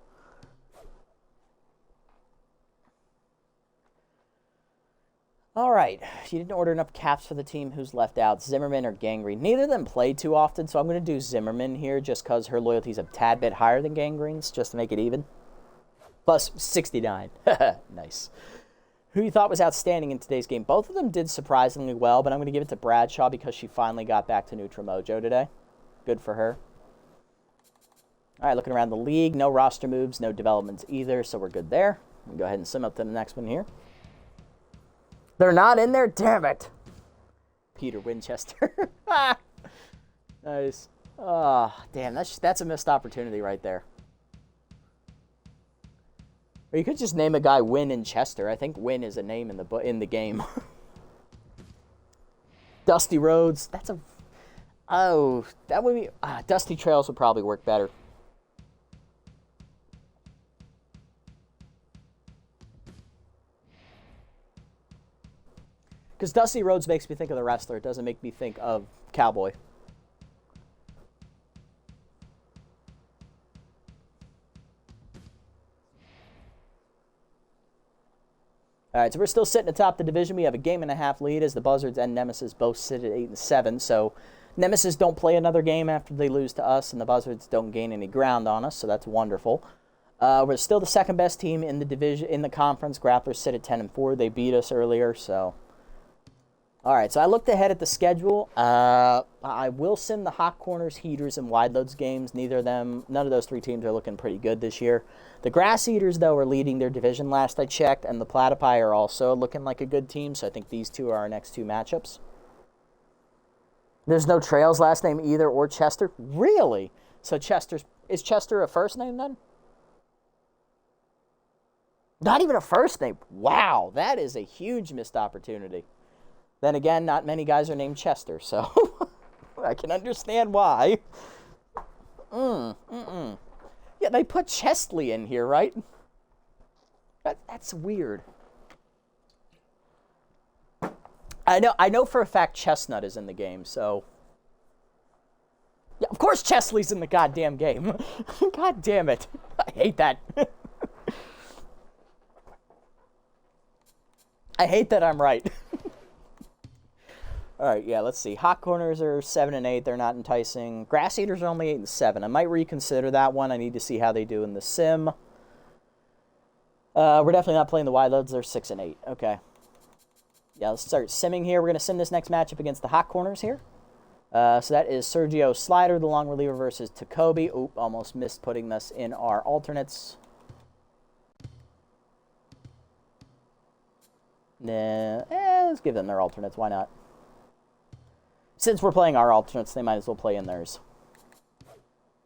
All right, you didn't order enough caps for the team. Who's left out, Zimmerman or Gangrene? Neither of them play too often, so I'm going to do Zimmerman here just because her loyalty's a tad bit higher than Gangrene's, just to make it even. Plus 69. Nice. Who you thought was outstanding in today's game? Both of them did surprisingly well, but I'm going to give it to Bradshaw because she finally got back to neutral mojo today. Good for her. All right, looking around the league, no roster moves, no developments either, so we're good there. We'll go ahead and sim up to the next one here. They're not in there? Damn it. Peter Winchester. Nice. Oh, damn, that's a missed opportunity right there. Or you could just name a guy Win in Chester. I think Win is a name in the game. Dusty Roads. That's a... Oh, that would be... Dusty Trails would probably work better. Because Dusty Roads makes me think of the wrestler. It doesn't make me think of cowboy. All right, so we're still sitting atop the division. We have a game and a half lead as the Buzzards and Nemesis both sit at 8-7. So Nemesis don't play another game after they lose to us, and the Buzzards don't gain any ground on us, so that's wonderful. We're still the second best team in the division, in the conference. Grapplers sit at 10-4. They beat us earlier, so... All right, so I looked ahead at the schedule. I will sim the Hot Corners, Heaters, and Wide Loads games. None of those three teams are looking pretty good this year. The Grass Eaters, though, are leading their division last I checked, and the Platypi are also looking like a good team, so I think these two are our next two matchups. There's no Trails last name either, or Chester. Really? So is Chester a first name then? Not even a first name. Wow, that is a huge missed opportunity. Then again, not many guys are named Chester, so I can understand why. Yeah, they put Chesley in here, right? That's weird. I know for a fact Chestnut is in the game, so... Yeah, of course Chesley's in the goddamn game. God damn it. I hate that. I hate that I'm right. All right, yeah, let's see. Hot Corners are 7-8. They're not enticing. Grass Eaters are only 8-7. I might reconsider that one. I need to see how they do in the sim. We're definitely not playing the Wide Loads. They're 6-8. Okay. Yeah, let's start simming here. We're going to sim this next matchup against the Hot Corners here. So that is Sergio Slider, the long reliever, versus Tacobi. Oop, almost missed putting this in our alternates. Nah, let's give them their alternates. Why not? Since we're playing our alternates, they might as well play in theirs.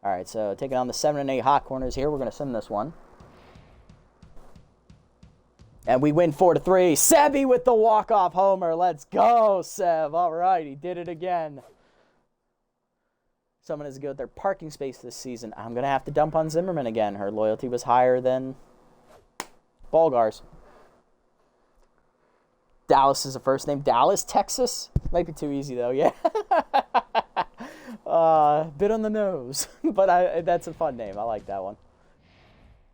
All right, so taking on the 7-8 Hot Corners here. We're going to sim this one. And we win 4-3. Sebby with the walk-off homer. Let's go, Seb. All right, he did it again. Someone has to go with their parking space this season. I'm going to have to dump on Zimmerman again. Her loyalty was higher than Balgar's. Dallas is a first name. Dallas, Texas? Might be too easy, though, yeah. Bit on the nose. But that's a fun name. I like that one.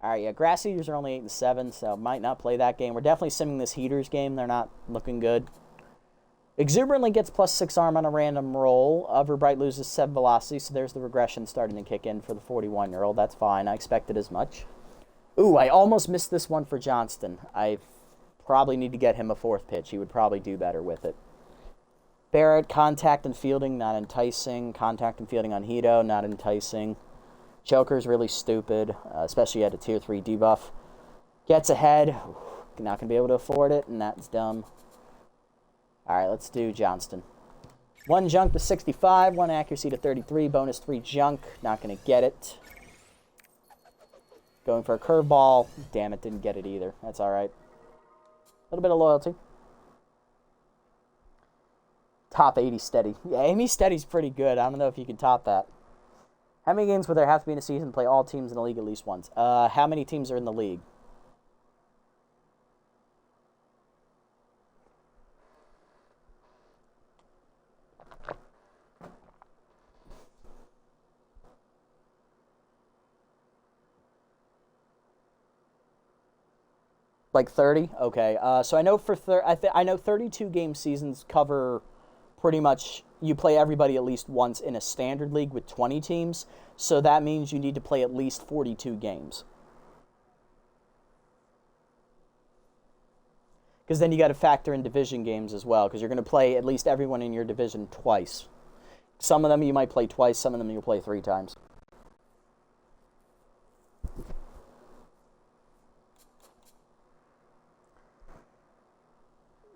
All right, yeah, Grass Eaters are only 8-7, so might not play that game. We're definitely simming this Heaters game. They're not looking good. Exuberantly gets +6 arm on a random roll. Overbright loses 7 velocity, so there's the regression starting to kick in for the 41-year-old. That's fine. I expected as much. Ooh, I almost missed this one for Johnston. I probably need to get him a 4th pitch. He would probably do better with it. Barrett, contact and fielding, not enticing. Contact and fielding on Hito, not enticing. Joker's really stupid, especially at a Tier 3 debuff. Gets ahead. Not going to be able to afford it, and that's dumb. All right, let's do Johnston. 1 junk to 65, 1 accuracy to 33, bonus 3 junk. Not going to get it. Going for a curveball. Damn it, didn't get it either. That's all right. A little bit of loyalty. Top 80 steady. Yeah, Amy Steady's pretty good. I don't know if you can top that. How many games would there have to be in a season to play all teams in the league at least once? How many teams are in the league? Like 30? Okay. So I know I know 32 game seasons cover pretty much you play everybody at least once in a standard league with 20 teams. So that means you need to play at least 42 games. Because then you got to factor in division games as well, because you're going to play at least everyone in your division twice. Some of them you might play twice, some of them you'll play 3 times.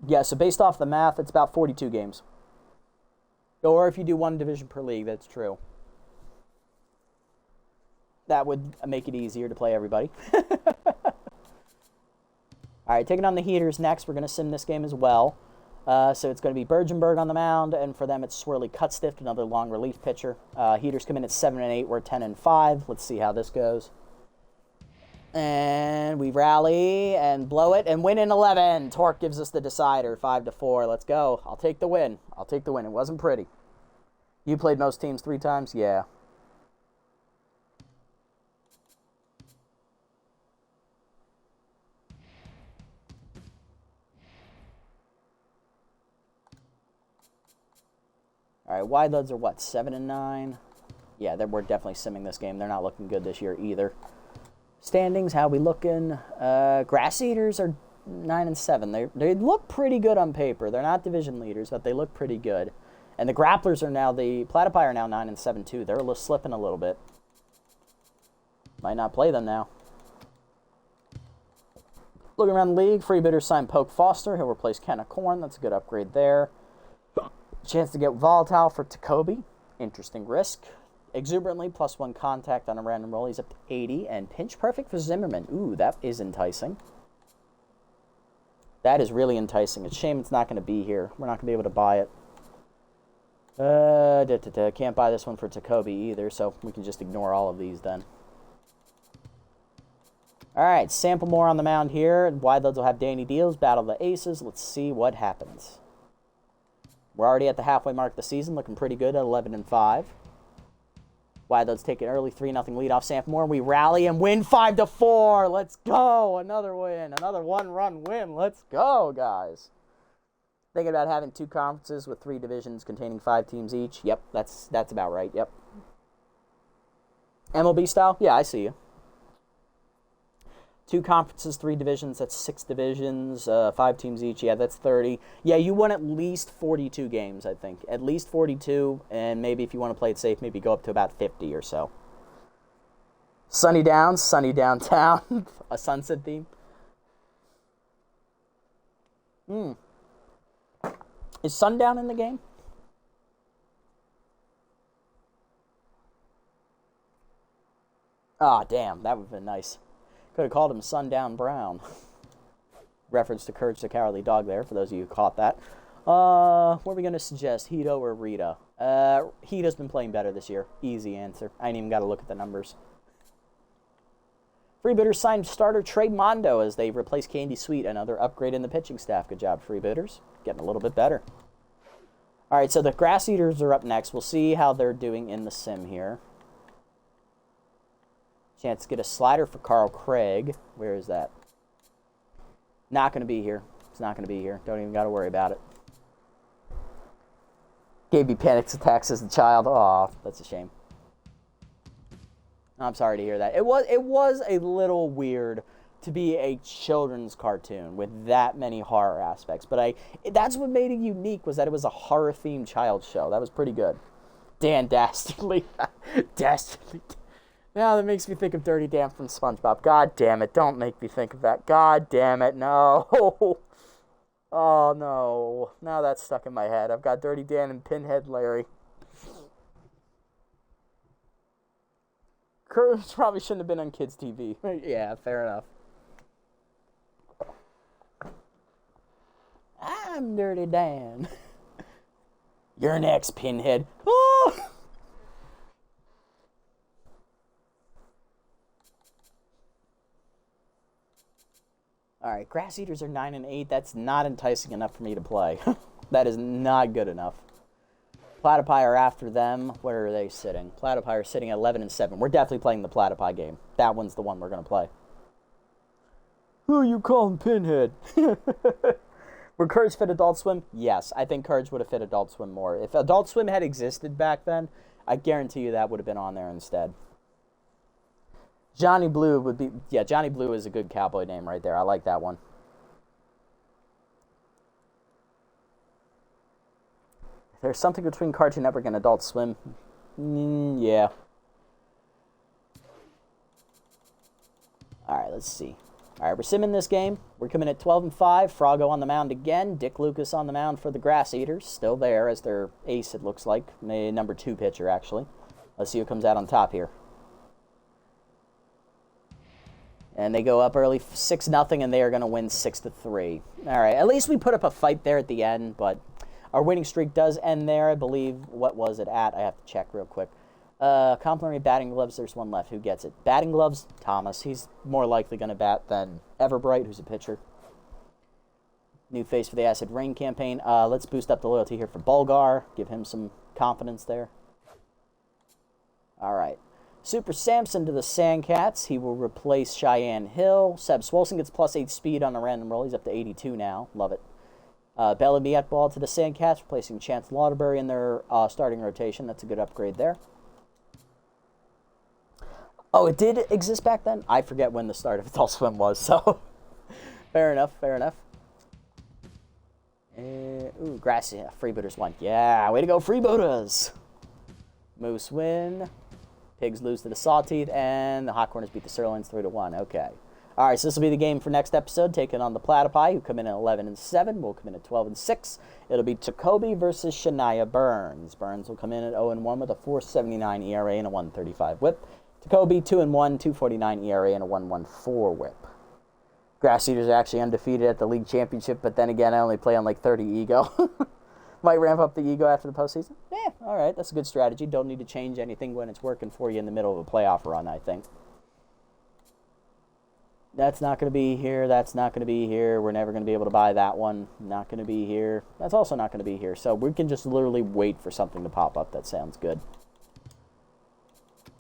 Yeah, so based off the math, it's about 42 games. Or if you do 1 division per league, that's true. That would make it easier to play everybody. All right, taking on the Heaters next. We're going to sim this game as well. So it's going to be Bergenberg on the mound, and for them it's Swirly Cutstift, another long relief pitcher. Heaters come in at 7-8. We're 10-5. Let's see how this goes. And we rally and blow it and win in 11. Torque gives us the decider, 5-4. Let's go. I'll take the win. I'll take the win. It wasn't pretty. You played most teams 3 times? Yeah. All right, wide loads are what, 7-9? Yeah, we're definitely simming this game. They're not looking good this year either. Standings, how we looking? Grass Eaters are 9-7. They look pretty good on paper. They're not division leaders, but they look pretty good. And the Grapplers are now, the Platypi are now 9-7 too. They're slipping a little bit. Might not play them now. Looking around the league, Freebitters signed Poke Foster. He'll replace Kenna Corn. That's a good upgrade there. Chance to get Volatile for Tacoby. Interesting risk. Exuberantly, +1 contact on a random roll. He's up to 80. And Pinch Perfect for Zimmerman. Ooh, that is enticing. That is really enticing. It's a shame it's not going to be here. We're not going to be able to buy it. Can't buy this one for Tacoby either, so we can just ignore all of these then. All right, sample more on the mound here. Wide loads will have Danny Deals, Battle of the Aces. Let's see what happens. We're already at the halfway mark of the season, looking pretty good at 11-5. Wide loads take an early 3-0 lead off Sample Moore. We rally and win 5-4. Let's go. Another win. Another 1-run win. Let's go, guys. Thinking about having 2 conferences with 3 divisions containing 5 teams each. Yep, that's about right. Yep. MLB style? Yeah, I see you. 2 conferences, 3 divisions. That's 6 divisions, 5 teams each. Yeah, that's 30. Yeah, you want at least 42 games, I think. At least 42, and maybe if you want to play it safe, maybe go up to about 50 or so. Sunny Downs, sunny downtown. A sunset theme. Is Sundown in the game? Ah, damn, that would have been nice. Could have called him Sundown Brown. Reference to Courage the Cowardly Dog there, for those of you who caught that. What are we going to suggest, Hito or Rita? Hito's been playing better this year. Easy answer. I ain't even got to look at the numbers. Freebitters signed starter Trey Mondo as they replace Candy Sweet, another upgrade in the pitching staff. Good job, Freebitters. Getting a little bit better. All right, so the Grass Eaters are up next. We'll see how they're doing in the sim here. Chance to get a slider for Carl Craig. Where is that? Not going to be here. It's not going to be here. Don't even got to worry about it. Gave me panic attacks as a child. Aw, that's a shame. I'm sorry to hear that. It was a little weird to be a children's cartoon with that many horror aspects, but that's what made it unique, was that it was a horror-themed child show. That was pretty good. Dan Dastardly. Dastardly. Now that makes me think of Dirty Dan from SpongeBob. God damn it, don't make me think of that. God damn it, no. Oh, no. Now that's stuck in my head. I've got Dirty Dan and Pinhead Larry. Curves probably shouldn't have been on kids' TV. Yeah, fair enough. I'm Dirty Dan. You're next, Pinhead. Oh! All right, Grass Eaters are 9-8. That's not enticing enough for me to play. That is not good enough. Platypi are after them. Where are they sitting? Platypi are sitting at 11-7. We're definitely playing the Platypi game. That one's the one we're going to play. Who you calling Pinhead? Would Courage fit Adult Swim? Yes, I think Courage would have fit Adult Swim more. If Adult Swim had existed back then, I guarantee you that would have been on there instead. Johnny Blue would be... Yeah, Johnny Blue is a good cowboy name right there. I like that one. There's something between Cartoon Network and Adult Swim. Yeah. All right, let's see. All right, we're simming this game. We're coming at 12-5. Froggo on the mound again. Dick Lucas on the mound for the Grass Eaters. Still there as their ace, it looks like. Number 2 pitcher, actually. Let's see who comes out on top here. And they go up early 6-0, and they are going to win 6-3. All right, at least we put up a fight there at the end, but our winning streak does end there, I believe. What was it at? I have to check real quick. Complimentary batting gloves, there's one left. Who gets it? Batting gloves, Thomas. He's more likely going to bat than Everbright, who's a pitcher. New face for the Acid Rain campaign. Let's boost up the loyalty here for Bulgar. Give him some confidence there. All right. Super Samson to the Sandcats. He will replace Cheyenne Hill. Seb Swolson gets +8 speed on a random roll. He's up to 82 now. Love it. Bellamy at ball to the Sandcats, replacing Chance Lauderberry in their starting rotation. That's a good upgrade there. Oh, it did exist back then? I forget when the start of Adult Swim was, so fair enough, fair enough. Ooh, Grassy, Freebooters won. Yeah, way to go, Freebooters. Moose win. Pigs lose to the Sawteeth, and the Hot Corners beat the Sirloins 3-1. Okay. All right, so this will be the game for next episode, taking on the Platypi, who come in at 11-7. We'll come in at 12-6. It'll be Jacoby versus Shania Burns. Burns will come in at 0-1 with a 4.79 ERA and a 1.35 WHIP. Jacoby 2-1, 2.49 ERA and a 1.14 WHIP. Grass Eaters are actually undefeated at the league championship, but then again, I only play on like 30 ego. Might ramp up the ego after the postseason. Yeah, all right, that's a good strategy. Don't need to change anything when it's working for you in the middle of a playoff run, I think. That's not going to be here. That's not going to be here. We're never going to be able to buy that one. Not going to be here. That's also not going to be here. So we can just literally wait for something to pop up. That sounds good.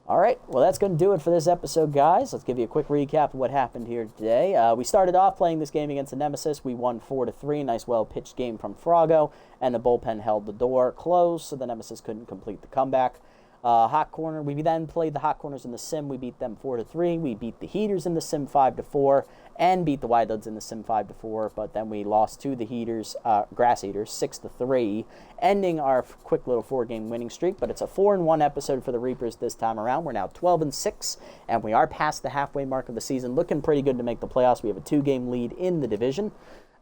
All right. Well, that's going to do it for this episode, guys. Let's give you a quick recap of what happened here today. We started off playing this game against the Nemesis. We won 4-3. Nice, well-pitched game from Froggo. And the bullpen held the door closed, so the Nemesis couldn't complete the comeback. Hot Corner, we then played the Hot Corners in the Sim. We beat them 4-3. We beat the Heaters in the Sim 5-4 and beat the Wide-Duds in the Sim 5-4. But then we lost to the Heaters, Grass Eaters 6-3, ending our quick little 4-game winning streak. But it's a 4-1 episode for the Reapers this time around. We're now 12-6, and we are past the halfway mark of the season. Looking pretty good to make the playoffs. We have a 2-game lead in the division,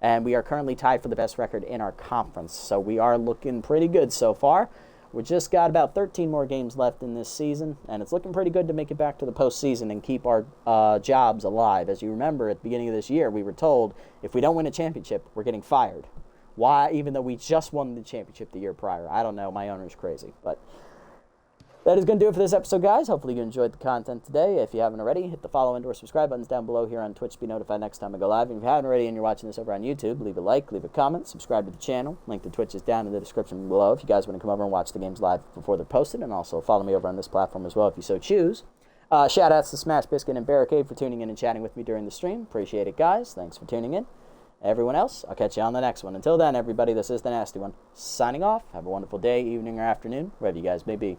and we are currently tied for the best record in our conference. So we are looking pretty good so far. We just got about 13 more games left in this season, and it's looking pretty good to make it back to the postseason and keep our jobs alive. As you remember, at the beginning of this year, we were told if we don't win a championship, we're getting fired. Why? Even though we just won the championship the year prior. I don't know. My owner's crazy. But that is going to do it for this episode, guys. Hopefully you enjoyed the content today. If you haven't already, hit the follow and or subscribe buttons down below here on Twitch to be notified next time I go live. And if you haven't already and you're watching this over on YouTube, leave a like, leave a comment, subscribe to the channel. Link to Twitch is down in the description below if you guys want to come over and watch the games live before they're posted. And also follow me over on this platform as well if you so choose. Shout outs to Smash Biscuit and Barricade for tuning in and chatting with me during the stream. Appreciate it, guys. Thanks for tuning in. Everyone else, I'll catch you on the next one. Until then, everybody, this is the Nasty One. Signing off. Have a wonderful day, evening, or afternoon, wherever you guys may be.